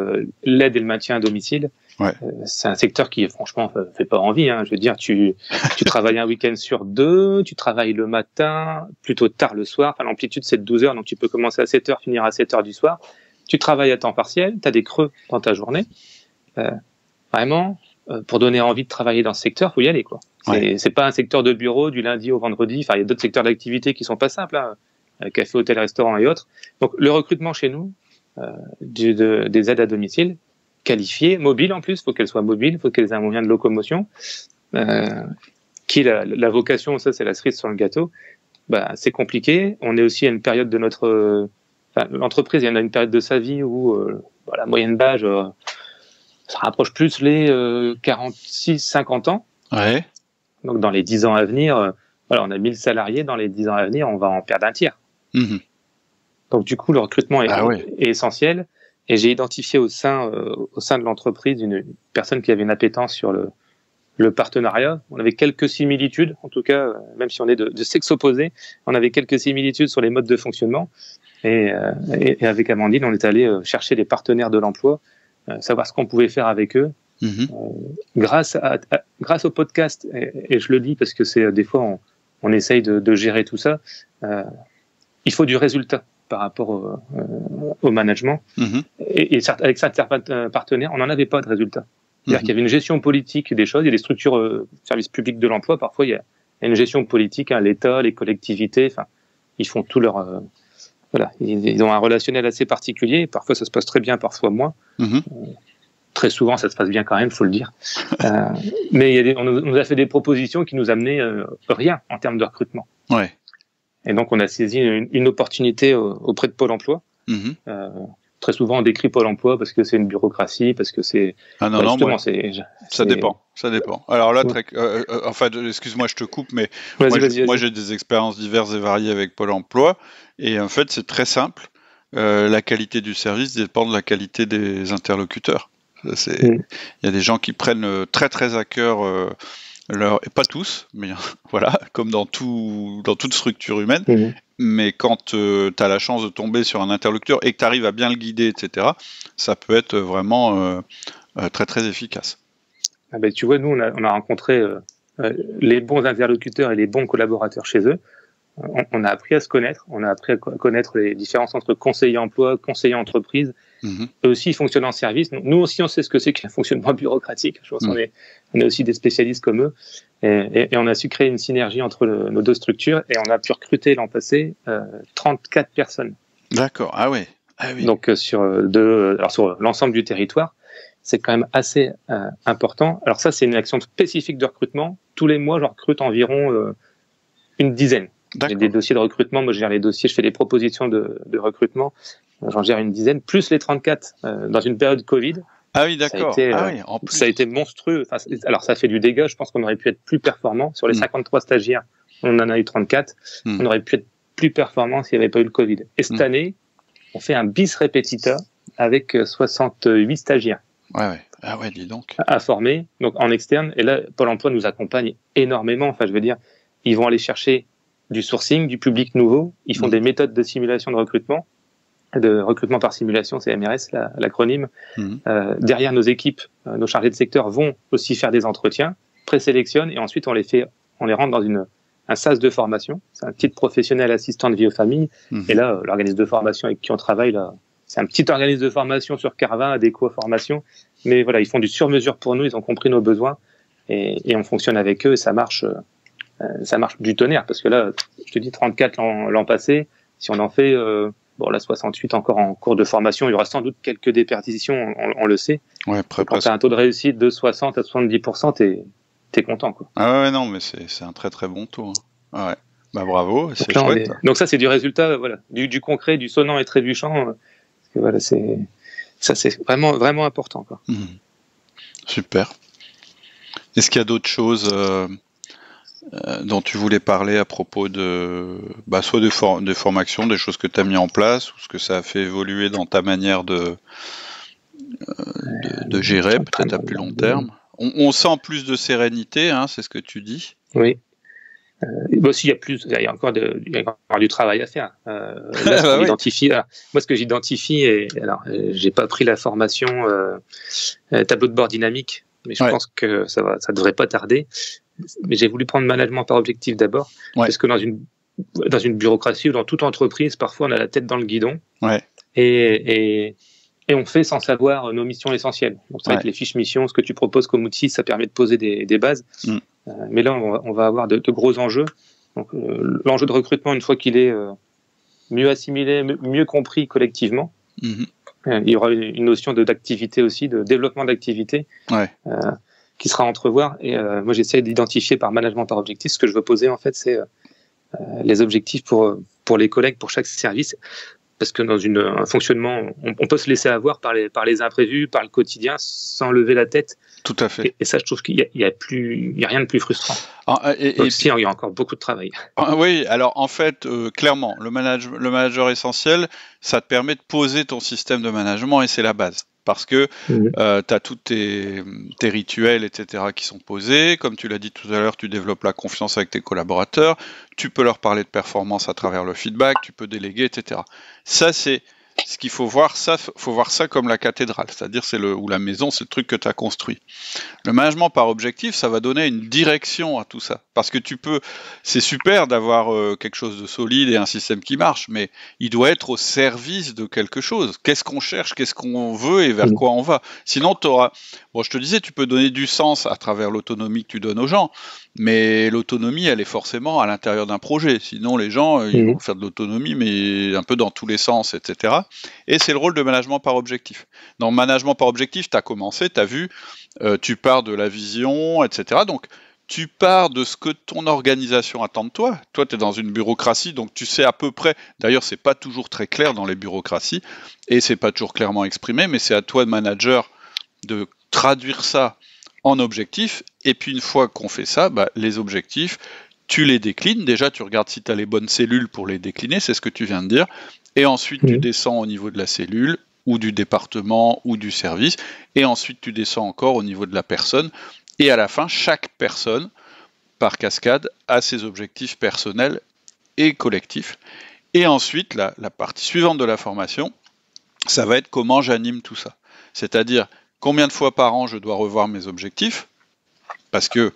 l'aide et le maintien à domicile. Ouais. C'est un secteur qui, franchement, fait pas envie. Hein. Je veux dire, tu travailles un week-end sur 2, tu travailles le matin, plutôt tard le soir. Enfin, l'amplitude, c'est de 12 heures, donc tu peux commencer à 7 heures, finir à 7 heures du soir. Tu travailles à temps partiel, tu as des creux dans ta journée. Vraiment, pour donner envie de travailler dans ce secteur, faut y aller, quoi. C'est pas un secteur de bureau du lundi au vendredi. Enfin, il y a d'autres secteurs d'activité qui sont pas simples, hein. Café, hôtel, restaurant et autres. Donc, le recrutement chez nous, des aides à domicile, qualifiées, mobiles en plus, il faut qu'elles soient mobiles, il faut qu'elles aient un moyen de locomotion, qui est la vocation, ça c'est la cerise sur le gâteau. C'est compliqué. On est aussi à une période de l'entreprise, il y en a une période de sa vie où la moyenne d'âge ça rapproche plus les 46-50 ans. Ouais. Donc, dans les 10 ans à venir, on a 1000 salariés, dans les 10 ans à venir, on va en perdre un tiers. Mmh. Donc, du coup, le recrutement est essentiel. Et j'ai identifié au sein de l'entreprise une personne qui avait une appétence sur le partenariat. On avait quelques similitudes, en tout cas, même si on est de sexe opposé, on avait quelques similitudes sur les modes de fonctionnement. Et avec Amandine, on est allé chercher des partenaires de l'emploi, savoir ce qu'on pouvait faire avec eux. Mmh. Grâce au podcast, et je le dis parce que c'est des fois on essaye de gérer tout ça, il faut du résultat par rapport au management. Mmh. Et avec certains partenaires, on n'en avait pas de résultat. C'est-à-dire qu'il y avait une gestion politique des choses, il y a des structures services publics de l'emploi, parfois il y a une gestion politique, hein, l'État, les collectivités, enfin, ils font tout leur... ils ont un relationnel assez particulier, parfois ça se passe très bien, parfois moins. Mmh. Très souvent, ça se passe bien quand même, faut le dire. Mais on nous a fait des propositions qui nous amenaient rien en termes de recrutement. Ouais. Et donc, on a saisi une opportunité auprès de Pôle emploi. Mmh. Très souvent, on décrit Pôle emploi parce que c'est une bureaucratie, parce que c'est... ça dépend. Alors là, excuse-moi, je te coupe, mais moi, j'ai des expériences diverses et variées avec Pôle emploi. Et en fait, c'est très simple. La qualité du service dépend de la qualité des interlocuteurs. Il y a des gens qui prennent très très à cœur et pas tous, mais voilà, comme dans toute structure humaine. Mais quand tu as la chance de tomber sur un interlocuteur et que tu arrives à bien le guider, etc., ça peut être vraiment très très efficace. Ah ben, tu vois, nous, on a rencontré les bons interlocuteurs et les bons collaborateurs chez eux. On a appris à se connaître, on a appris à connaître les différences entre conseiller emploi, conseiller entreprise. Eux aussi, ils fonctionnent en service. Nous aussi, on sait ce que c'est qu'un fonctionnement bureaucratique. Je pense qu'on est aussi des spécialistes comme eux. Et on a su créer une synergie entre nos deux structures et on a pu recruter l'an passé 34 personnes. D'accord, ah oui. Donc sur l'ensemble du territoire, c'est quand même assez important. Alors ça, c'est une action spécifique de recrutement. Tous les mois, je recrute environ une dizaine. J'ai des dossiers de recrutement, moi je gère les dossiers, je fais des propositions de recrutement, j'en gère une dizaine, plus les 34 dans une période Covid. Ah oui, d'accord. Ça a été monstrueux. Enfin, alors ça fait du dégât, je pense qu'on aurait pu être plus performant. Sur les 53 stagiaires, on en a eu 34. On aurait pu être plus performant s'il n'y avait pas eu le Covid. Et cette année, on fait un bis repetita avec 68 stagiaires. Ah ouais, dis donc. À former, donc en externe. Et là, Pôle emploi nous accompagne énormément. Enfin, je veux dire, ils vont aller chercher du sourcing, du public nouveau. Ils font des méthodes de simulation de recrutement par simulation, c'est MRS, l'acronyme. Derrière nos équipes, nos chargés de secteur vont aussi faire des entretiens, présélectionnent et ensuite on les rentre dans un sas de formation. C'est un titre professionnel assistant de vie aux familles. Et là, l'organisme de formation avec qui on travaille, là, c'est un petit organisme de formation sur Carvin, Adéquo Formation. Mais voilà, ils font du sur-mesure pour nous, ils ont compris nos besoins et on fonctionne avec eux et ça marche du tonnerre. Parce que là, je te dis 34 l'an passé, si on en fait... là, 68 encore en cours de formation. Il y aura sans doute quelques déperditions, on le sait. Ouais, quand tu as un taux de réussite de 60 à 70%, t'es content, quoi. Ah ouais, non, mais c'est un très très bon taux. Ah ouais. Bah bravo, c'est chouette. Donc ça, c'est du résultat, voilà, du concret, du sonnant et trébuchant. Parce que voilà, c'est vraiment vraiment important, quoi. Super. Est-ce qu'il y a d'autres choses dont tu voulais parler à propos de soit de formation, des choses que tu as mis en place ou ce que ça a fait évoluer dans ta manière de gérer peut-être à plus long terme. On sent plus de sérénité, hein, c'est ce que tu dis. Oui. Aussi, il y a encore du travail à faire. Là, moi, ce que j'identifie, j'ai pas pris la formation tableau de bord dynamique, mais je pense que ça devrait pas tarder. Mais j'ai voulu prendre management par objectif d'abord, parce que dans une bureaucratie ou dans toute entreprise, parfois on a la tête dans le guidon, et on fait sans savoir nos missions essentielles. Donc ça va être les fiches missions, ce que tu proposes comme outil, ça permet de poser des bases. Mais là, on va avoir de gros enjeux. Donc l'enjeu de recrutement, une fois qu'il est mieux assimilé, mieux compris collectivement, il y aura une notion d'activité aussi, de développement d'activité. Qui sera à entrevoir. Et moi, j'essaie d'identifier par management par objectif. Ce que je veux poser, en fait, c'est les objectifs pour les collègues, pour chaque service. Parce que dans un fonctionnement, on peut se laisser avoir par les imprévus, par le quotidien, sans lever la tête. Tout à fait. Et ça, je trouve qu'il y a rien de plus frustrant. Il y a encore beaucoup de travail. Oui, alors en fait, clairement, le manager essentiel, ça te permet de poser ton système de management et c'est la base. Parce que tu as tous tes rituels, etc., qui sont posés. Comme tu l'as dit tout à l'heure, tu développes la confiance avec tes collaborateurs. Tu peux leur parler de performance à travers le feedback. Tu peux déléguer, etc. Ça, c'est ce qu'il faut voir. Faut voir ça comme la cathédrale. C'est-à-dire, ou la maison, c'est le truc que tu as construit. Le management par objectif, ça va donner une direction à tout ça. Parce que c'est super d'avoir quelque chose de solide et un système qui marche, mais il doit être au service de quelque chose. Qu'est-ce qu'on cherche, qu'est-ce qu'on veut et vers quoi on va. Sinon, je te disais, tu peux donner du sens à travers l'autonomie que tu donnes aux gens, mais l'autonomie, elle est forcément à l'intérieur d'un projet. Sinon, les gens, ils vont faire de l'autonomie, mais un peu dans tous les sens, etc. Et c'est le rôle de management par objectif. Dans le management par objectif, tu as commencé, tu as vu, tu pars de la vision, etc. Donc, tu pars de ce que ton organisation attend de toi. Toi, tu es dans une bureaucratie, donc tu sais à peu près. D'ailleurs, c'est pas toujours très clair dans les bureaucraties, et c'est pas toujours clairement exprimé, mais c'est à toi, de manager, de traduire ça en objectifs. Et puis, une fois qu'on fait ça, les objectifs, tu les déclines. Déjà, tu regardes si tu as les bonnes cellules pour les décliner, c'est ce que tu viens de dire. Et ensuite, tu descends au niveau de la cellule. ou du département ou du service, et ensuite tu descends encore au niveau de la personne, et à la fin, chaque personne, par cascade, a ses objectifs personnels et collectifs. Et ensuite, la partie suivante de la formation, ça va être comment j'anime tout ça. C'est-à-dire, combien de fois par an je dois revoir mes objectifs, parce que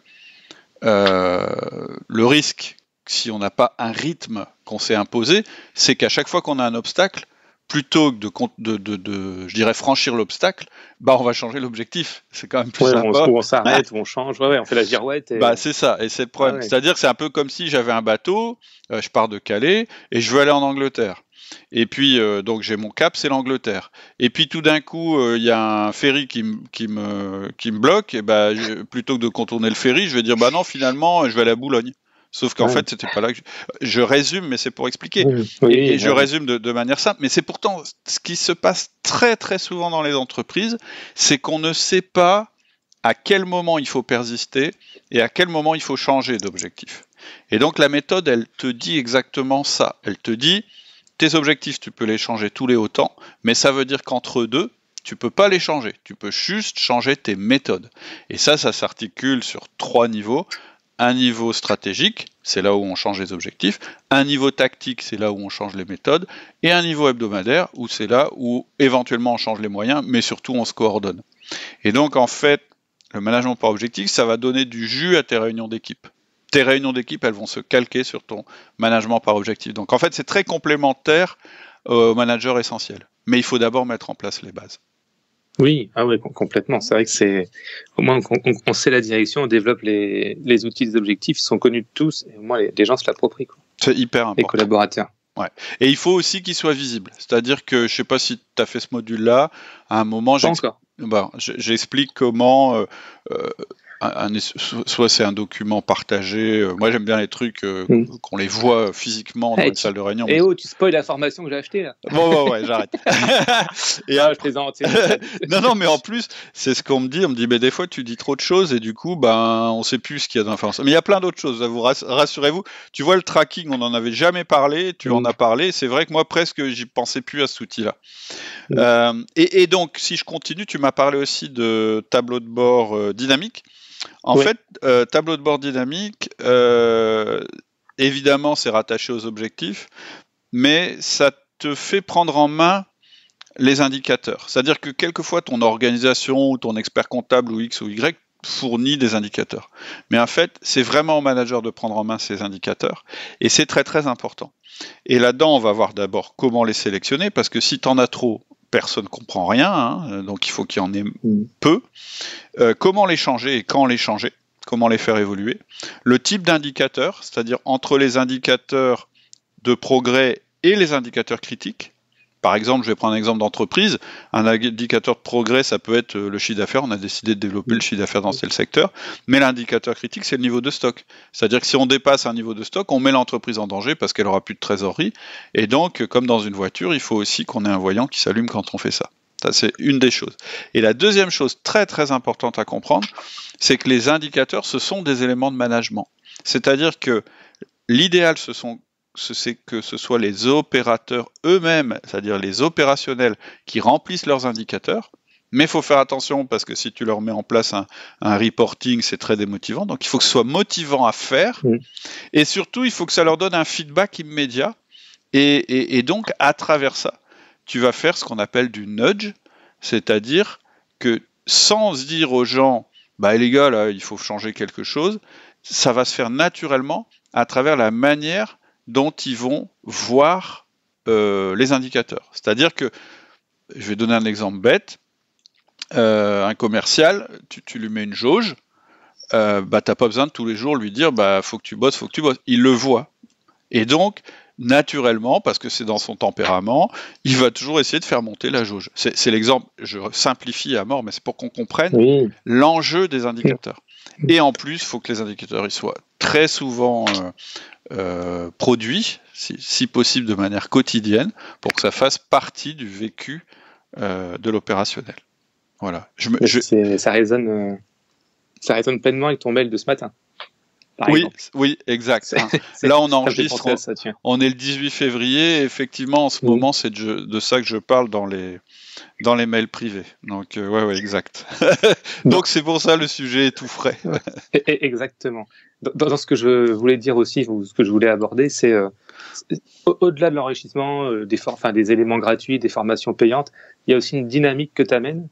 le risque, si on n'a pas un rythme qu'on s'est imposé, c'est qu'à chaque fois qu'on a un obstacle, plutôt que je dirais franchir l'obstacle, on va changer l'objectif. C'est quand même plus sympa. On s'arrête, on change, on fait la girouette. C'est ça, et c'est le problème. C'est-à-dire que c'est un peu comme si j'avais un bateau, je pars de Calais, et je veux aller en Angleterre. Et puis, donc j'ai mon cap, c'est l'Angleterre. Et puis tout d'un coup, il y a un ferry qui me bloque, et plutôt que de contourner le ferry, je vais dire, non, finalement, je vais aller à Boulogne. Sauf qu'en fait, c'était pas là que je résume, mais c'est pour expliquer. Et je résume de manière simple, mais c'est pourtant ce qui se passe très très souvent dans les entreprises, c'est qu'on ne sait pas à quel moment il faut persister et à quel moment il faut changer d'objectif. Et donc la méthode, elle te dit exactement ça. Elle te dit, tes objectifs, tu peux les changer tous les autant, mais ça veut dire qu'entre deux, tu peux pas les changer. Tu peux juste changer tes méthodes. Et ça s'articule sur 3 niveaux. Un niveau stratégique, c'est là où on change les objectifs. Un niveau tactique, c'est là où on change les méthodes. Et un niveau hebdomadaire, où c'est là où éventuellement on change les moyens, mais surtout on se coordonne. Et donc en fait, le management par objectif, ça va donner du jus à tes réunions d'équipe. Tes réunions d'équipe, elles vont se calquer sur ton management par objectif. Donc en fait, c'est très complémentaire au manager essentiel. Mais il faut d'abord mettre en place les bases. Oui, complètement. C'est vrai que c'est au moins on sait la direction, on développe les outils des objectifs, ils sont connus de tous, et au moins les gens se l'approprient. C'est hyper important. Les collaborateurs. Ouais. Et il faut aussi qu'ils soient visibles. C'est-à-dire que, je sais pas si tu as fait ce module-là, à un moment, j'explique comment soit c'est un document partagé. Moi, j'aime bien les trucs qu'on les voit physiquement dans une salle de réunion. Tu spoil la formation que j'ai achetée là. Ouais, j'arrête. Et je plaisante. Non, mais en plus, c'est ce qu'on me dit. On me dit, mais des fois, tu dis trop de choses et du coup, on sait plus ce qu'il y a dans l'information. Mais il y a plein d'autres choses. Rassurez-vous. Tu vois, le tracking, on n'en avait jamais parlé. Tu en as parlé. C'est vrai que moi, presque, j'y pensais plus à cet outil-là. Et donc, si je continue, tu m'as parlé aussi de tableau de bord dynamique. En fait, tableau de bord dynamique, évidemment, c'est rattaché aux objectifs, mais ça te fait prendre en main les indicateurs. C'est-à-dire que quelquefois, ton organisation ou ton expert comptable ou X ou Y fournit des indicateurs. Mais en fait, c'est vraiment au manager de prendre en main ces indicateurs, et c'est très très important. Et là-dedans, on va voir d'abord comment les sélectionner, parce que si tu en as trop, personne ne comprend rien, donc il faut qu'il y en ait peu. Comment les changer et quand les changer, comment les faire évoluer. Le type d'indicateur, c'est-à-dire entre les indicateurs de progrès et les indicateurs critiques. Par exemple, je vais prendre un exemple d'entreprise. Un indicateur de progrès, ça peut être le chiffre d'affaires. On a décidé de développer le chiffre d'affaires dans tel secteur. Mais l'indicateur critique, c'est le niveau de stock. C'est-à-dire que si on dépasse un niveau de stock, on met l'entreprise en danger parce qu'elle aura plus de trésorerie. Et donc, comme dans une voiture, il faut aussi qu'on ait un voyant qui s'allume quand on fait ça. Ça, c'est une des choses. Et la deuxième chose très très importante à comprendre, c'est que les indicateurs, ce sont des éléments de management. C'est-à-dire que l'idéal, c'est que ce soit les opérateurs eux-mêmes, c'est-à-dire les opérationnels, qui remplissent leurs indicateurs. Mais il faut faire attention parce que si tu leur mets en place un reporting, c'est très démotivant. Donc il faut que ce soit motivant à faire. Et surtout, il faut que ça leur donne un feedback immédiat. Et donc, à travers ça, tu vas faire ce qu'on appelle du nudge, c'est-à-dire que sans se dire aux gens, les gars, là, il faut changer quelque chose, ça va se faire naturellement à travers la manière dont ils vont voir les indicateurs. C'est-à-dire que, je vais donner un exemple bête, un commercial, tu lui mets une jauge, t'as pas besoin de tous les jours lui dire, faut que tu bosses. Il le voit. Et donc, naturellement, parce que c'est dans son tempérament, il va toujours essayer de faire monter la jauge. C'est l'exemple, je simplifie à mort, mais c'est pour qu'on comprenne l'enjeu des indicateurs. Et en plus, il faut que les indicateurs ils soient très souvent produits, si possible de manière quotidienne, pour que ça fasse partie du vécu de l'opérationnel. Voilà. Ça résonne pleinement avec ton mail de ce matin. par Oui, exemple. oui, exact. C'est- Hein. Là, on ça me fait enregistre, penser à ça, tiens. on est le 18 février. Effectivement, en ce moment, c'est de ça que je parle dans les mails privés. Donc, ouais, exact. Dans- Donc, c'est pour ça le sujet est tout frais. Exactement. Dans ce que je voulais dire aussi, ou ce que je voulais aborder, c'est au-delà de l'enrichissement, des éléments gratuits, des formations payantes, il y a aussi une dynamique que tu amènes,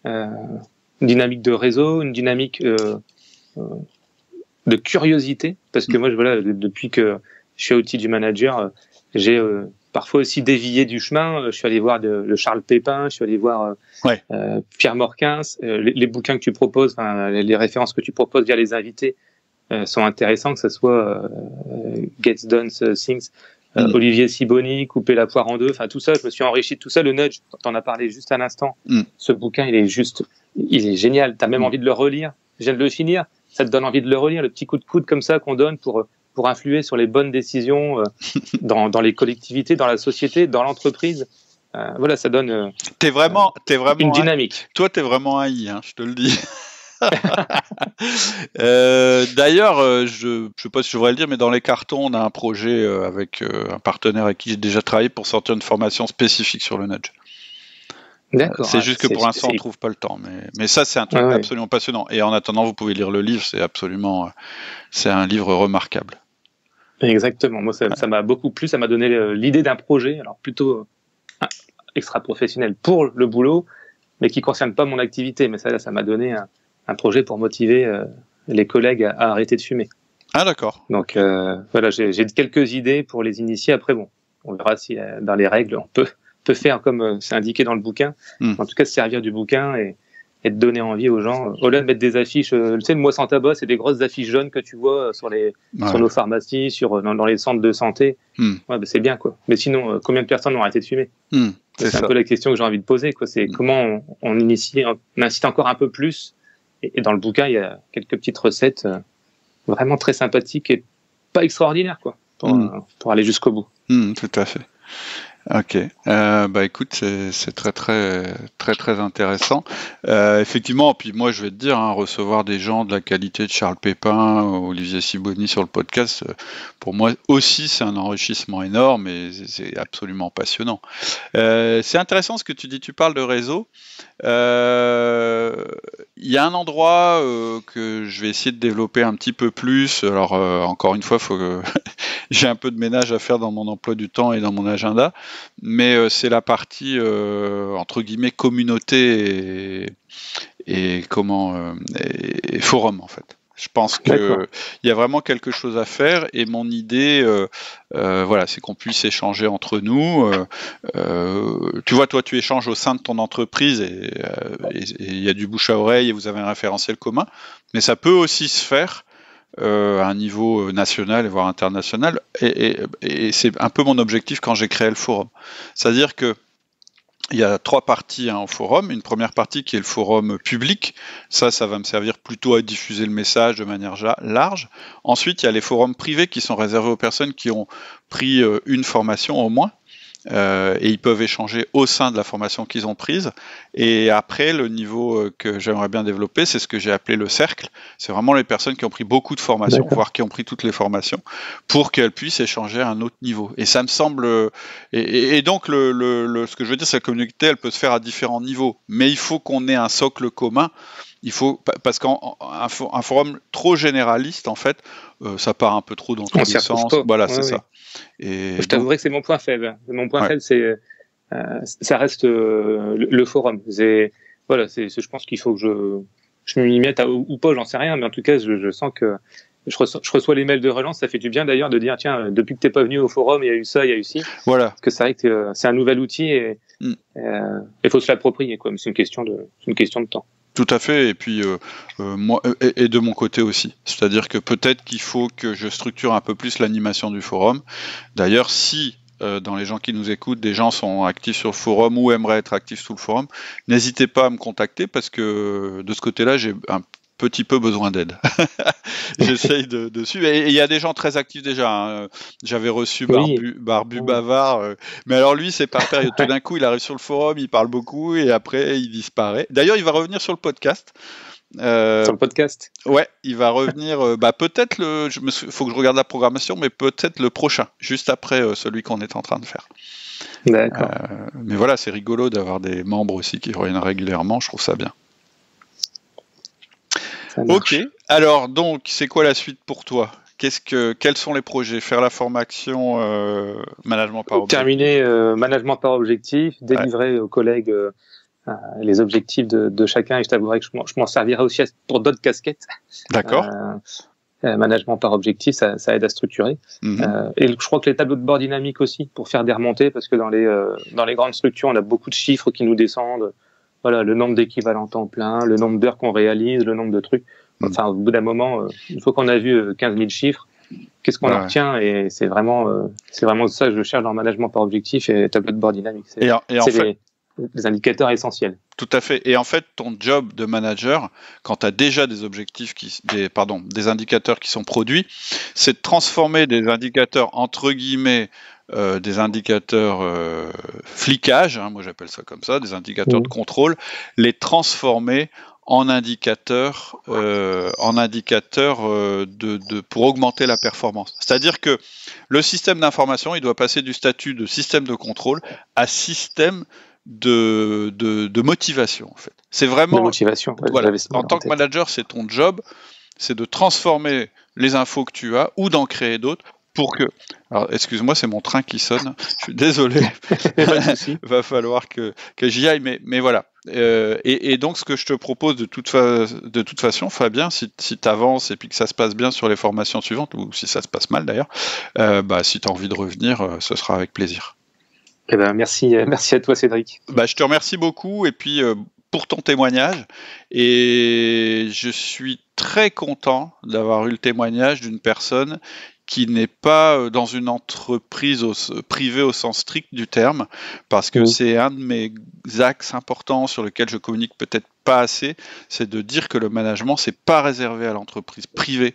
une dynamique de réseau, une dynamique de curiosité, parce que moi, voilà, depuis que je suis outil du manager, j'ai parfois aussi dévié du chemin. Je suis allé voir le Charles Pépin, je suis allé voir Ouais. Pierre Morquins. Les bouquins que tu proposes, les références que tu proposes via les invités sont intéressants, que ce soit Gets Done Things, Olivier Sibony, Couper la poire en deux, enfin tout ça, je me suis enrichi de tout ça. Le Nudge, t'en as parlé juste à l'instant. Ce bouquin, il est génial. T'as même envie de le relire. Je viens de le finir. Ça te donne envie de le relire, le petit coup de coude comme ça qu'on donne pour influer sur les bonnes décisions dans les collectivités, dans la société, dans l'entreprise. Voilà, ça donne T'es vraiment une dynamique. Toi, t'es vraiment un I, hein, je te le dis. D'ailleurs, je sais pas si je devrais le dire, mais dans les cartons, on a un projet avec un partenaire avec qui j'ai déjà travaillé pour sortir une formation spécifique sur le nudge. D'accord. C'est juste que pour l'instant, on trouve pas le temps. Mais ça, c'est un truc absolument passionnant. Et en attendant, vous pouvez lire le livre. C'est un livre remarquable. Exactement. Moi, ça m'a beaucoup plu. Ça m'a donné l'idée d'un projet, alors plutôt extra-professionnel pour le boulot, mais qui concerne pas mon activité. Mais ça m'a donné un projet pour motiver les collègues à arrêter de fumer. Ah, d'accord. Donc, voilà, j'ai quelques idées pour les initier. Après, bon, on verra si dans les règles, on peut faire comme c'est indiqué dans le bouquin. En tout cas, se servir du bouquin et de donner envie aux gens. Au lieu de mettre des affiches, tu sais, le mois sans tabac, c'est des grosses affiches jaunes que tu vois sur nos pharmacies, dans les centres de santé. Ouais, bah, c'est bien, quoi. Mais sinon, combien de personnes ont arrêté de fumer? C'est un peu la question que j'ai envie de poser, quoi. C'est comment on incite encore un peu plus. Et dans le bouquin, il y a quelques petites recettes vraiment très sympathiques et pas extraordinaires, quoi, pour aller jusqu'au bout. Tout à fait. Ok, bah écoute, c'est très très très très intéressant. Effectivement, puis moi je vais te dire, hein, recevoir des gens de la qualité de Charles Pépin, Olivier Sibony sur le podcast, pour moi aussi c'est un enrichissement énorme et c'est absolument passionnant. C'est intéressant ce que tu dis, tu parles de réseau. Il y a un endroit que je vais essayer de développer un petit peu plus. Alors encore une fois, faut que j'ai un peu de ménage à faire dans mon emploi du temps et dans mon agenda, mais c'est la partie entre guillemets communauté et forum en fait. Je pense qu'il y a vraiment quelque chose à faire et mon idée, voilà, c'est qu'on puisse échanger entre nous. Tu vois, toi, tu échanges au sein de ton entreprise et il y a du bouche à oreille et vous avez un référentiel commun, mais ça peut aussi se faire à un niveau national et voire international. Et c'est un peu mon objectif quand j'ai créé le forum. C'est-à-dire que il y a 3 parties au forum. Une première partie qui est le forum public. Ça va me servir plutôt à diffuser le message de manière large. Ensuite, il y a les forums privés qui sont réservés aux personnes qui ont pris une formation au moins. Et ils peuvent échanger au sein de la formation qu'ils ont prise. Et après, le niveau que j'aimerais bien développer, c'est ce que j'ai appelé le cercle. C'est vraiment les personnes qui ont pris beaucoup de formations, voire qui ont pris toutes les formations, pour qu'elles puissent échanger à un autre niveau. Et ça me semble... Et donc, ce que je veux dire, c'est que la communauté, elle peut se faire à différents niveaux. Mais il faut qu'on ait un socle commun. Parce qu'un forum trop généraliste, en fait, ça part un peu trop dans tous les sens. Voilà, c'est ça. Et je t'avouerai que c'est mon point faible. Mon point faible, c'est ça reste le forum. Voilà, je pense qu'il faut que je m'y mette ou pas, j'en sais rien, mais en tout cas, je sens que je reçois les mails de relance. Ça fait du bien d'ailleurs de dire tiens, depuis que t'es pas venu au forum, il y a eu ça, il y a eu ci. Voilà. Parce que c'est vrai que c'est un nouvel outil et il faut se l'approprier, quoi. Mais c'est une question de temps. Tout à fait, et puis moi et de mon côté aussi. C'est-à-dire que peut-être qu'il faut que je structure un peu plus l'animation du forum. D'ailleurs, si dans les gens qui nous écoutent, des gens sont actifs sur le forum ou aimeraient être actifs sous le forum, n'hésitez pas à me contacter parce que de ce côté-là, j'ai un petit peu besoin d'aide. J'essaye de suivre. Et il y a des gens très actifs déjà. Hein. J'avais reçu Barbu Bavard. Mais alors lui, c'est par période. Tout d'un coup, il arrive sur le forum, il parle beaucoup et après, il disparaît. D'ailleurs, il va revenir sur le podcast. Sur le podcast. Ouais, il va revenir. Peut-être faut que je regarde la programmation, mais peut-être le prochain, juste après celui qu'on est en train de faire. D'accord. Mais voilà, c'est rigolo d'avoir des membres aussi qui reviennent régulièrement. Je trouve ça bien. Ok. Alors donc, c'est quoi la suite pour toi ? Quels sont les projets ? Faire la formation management par objectif. Terminer management par objectif, délivrer aux collègues les objectifs de chacun, et je t'avouerai que je m'en servirai aussi pour d'autres casquettes. D'accord. Management par objectif, ça aide à structurer. Et je crois que les tableaux de bord dynamiques aussi, pour faire des remontées, parce que dans les grandes structures, on a beaucoup de chiffres qui nous descendent. Voilà, le nombre d'équivalents temps plein, le nombre d'heures qu'on réalise, le nombre de trucs. Enfin, au bout d'un moment, une fois qu'on a vu 15 000 chiffres, qu'est-ce qu'on en retient ? Et c'est vraiment ça que je cherche dans le management par objectif et tableau de bord dynamique. C'est les indicateurs essentiels. Tout à fait. Et en fait, ton job de manager, quand tu as déjà des objectifs, des indicateurs qui sont produits, c'est de transformer des indicateurs entre guillemets, des indicateurs flicage, moi j'appelle ça comme ça, des indicateurs de contrôle, les transformer en indicateurs pour augmenter la performance. C'est-à-dire que le système d'information, il doit passer du statut de système de contrôle à système de motivation, en fait. C'est vraiment de motivation. Voilà, en tant que manager, c'est ton job, c'est de transformer les infos que tu as ou d'en créer d'autres pour que... Alors, excuse-moi, c'est mon train qui sonne. Je suis désolé. Va falloir que j'y aille, mais voilà. Et donc, ce que je te propose de toute façon, Fabien, si tu avances et puis que ça se passe bien sur les formations suivantes, ou si ça se passe mal d'ailleurs, si tu as envie de revenir, ce sera avec plaisir. Eh ben, merci à toi, Cédric. Je te remercie beaucoup, et puis pour ton témoignage, et je suis très content d'avoir eu le témoignage d'une personne qui n'est pas dans une entreprise privée au sens strict du terme, parce que c'est un de mes axes importants sur lequel je communique peut-être pas assez, c'est de dire que le management, c'est pas réservé à l'entreprise privée.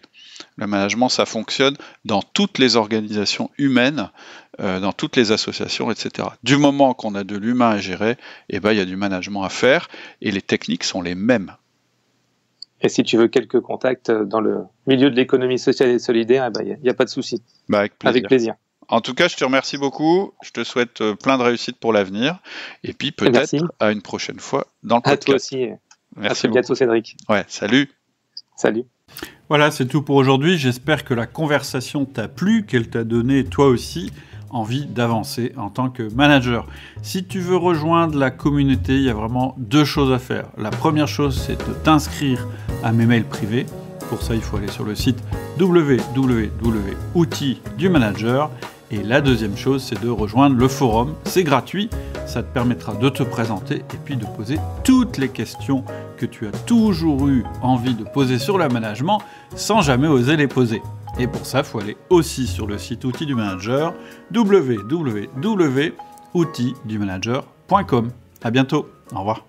Le management, ça fonctionne dans toutes les organisations humaines, dans toutes les associations, etc. Du moment qu'on a de l'humain à gérer, il y a du management à faire, et les techniques sont les mêmes. Et si tu veux quelques contacts dans le milieu de l'économie sociale et solidaire, il n'y a pas de souci. Avec plaisir. En tout cas, je te remercie beaucoup. Je te souhaite plein de réussite pour l'avenir. Et puis peut-être à une prochaine fois dans le podcast. À toi aussi. Merci à très bientôt, Cédric. Ouais, salut. Salut. Voilà, c'est tout pour aujourd'hui. J'espère que la conversation t'a plu, qu'elle t'a donné, toi aussi, envie d'avancer en tant que manager. Si tu veux rejoindre la communauté, il y a vraiment 2 choses à faire. La première chose, c'est de t'inscrire à mes mails privés. Pour ça, il faut aller sur le site www.outils du manager. Et la deuxième chose, c'est de rejoindre le forum. C'est gratuit, ça te permettra de te présenter et puis de poser toutes les questions que tu as toujours eu envie de poser sur le management sans jamais oser les poser. Et pour ça, il faut aller aussi sur le site Outils du Manager, www.outildumanager.com. À bientôt, au revoir.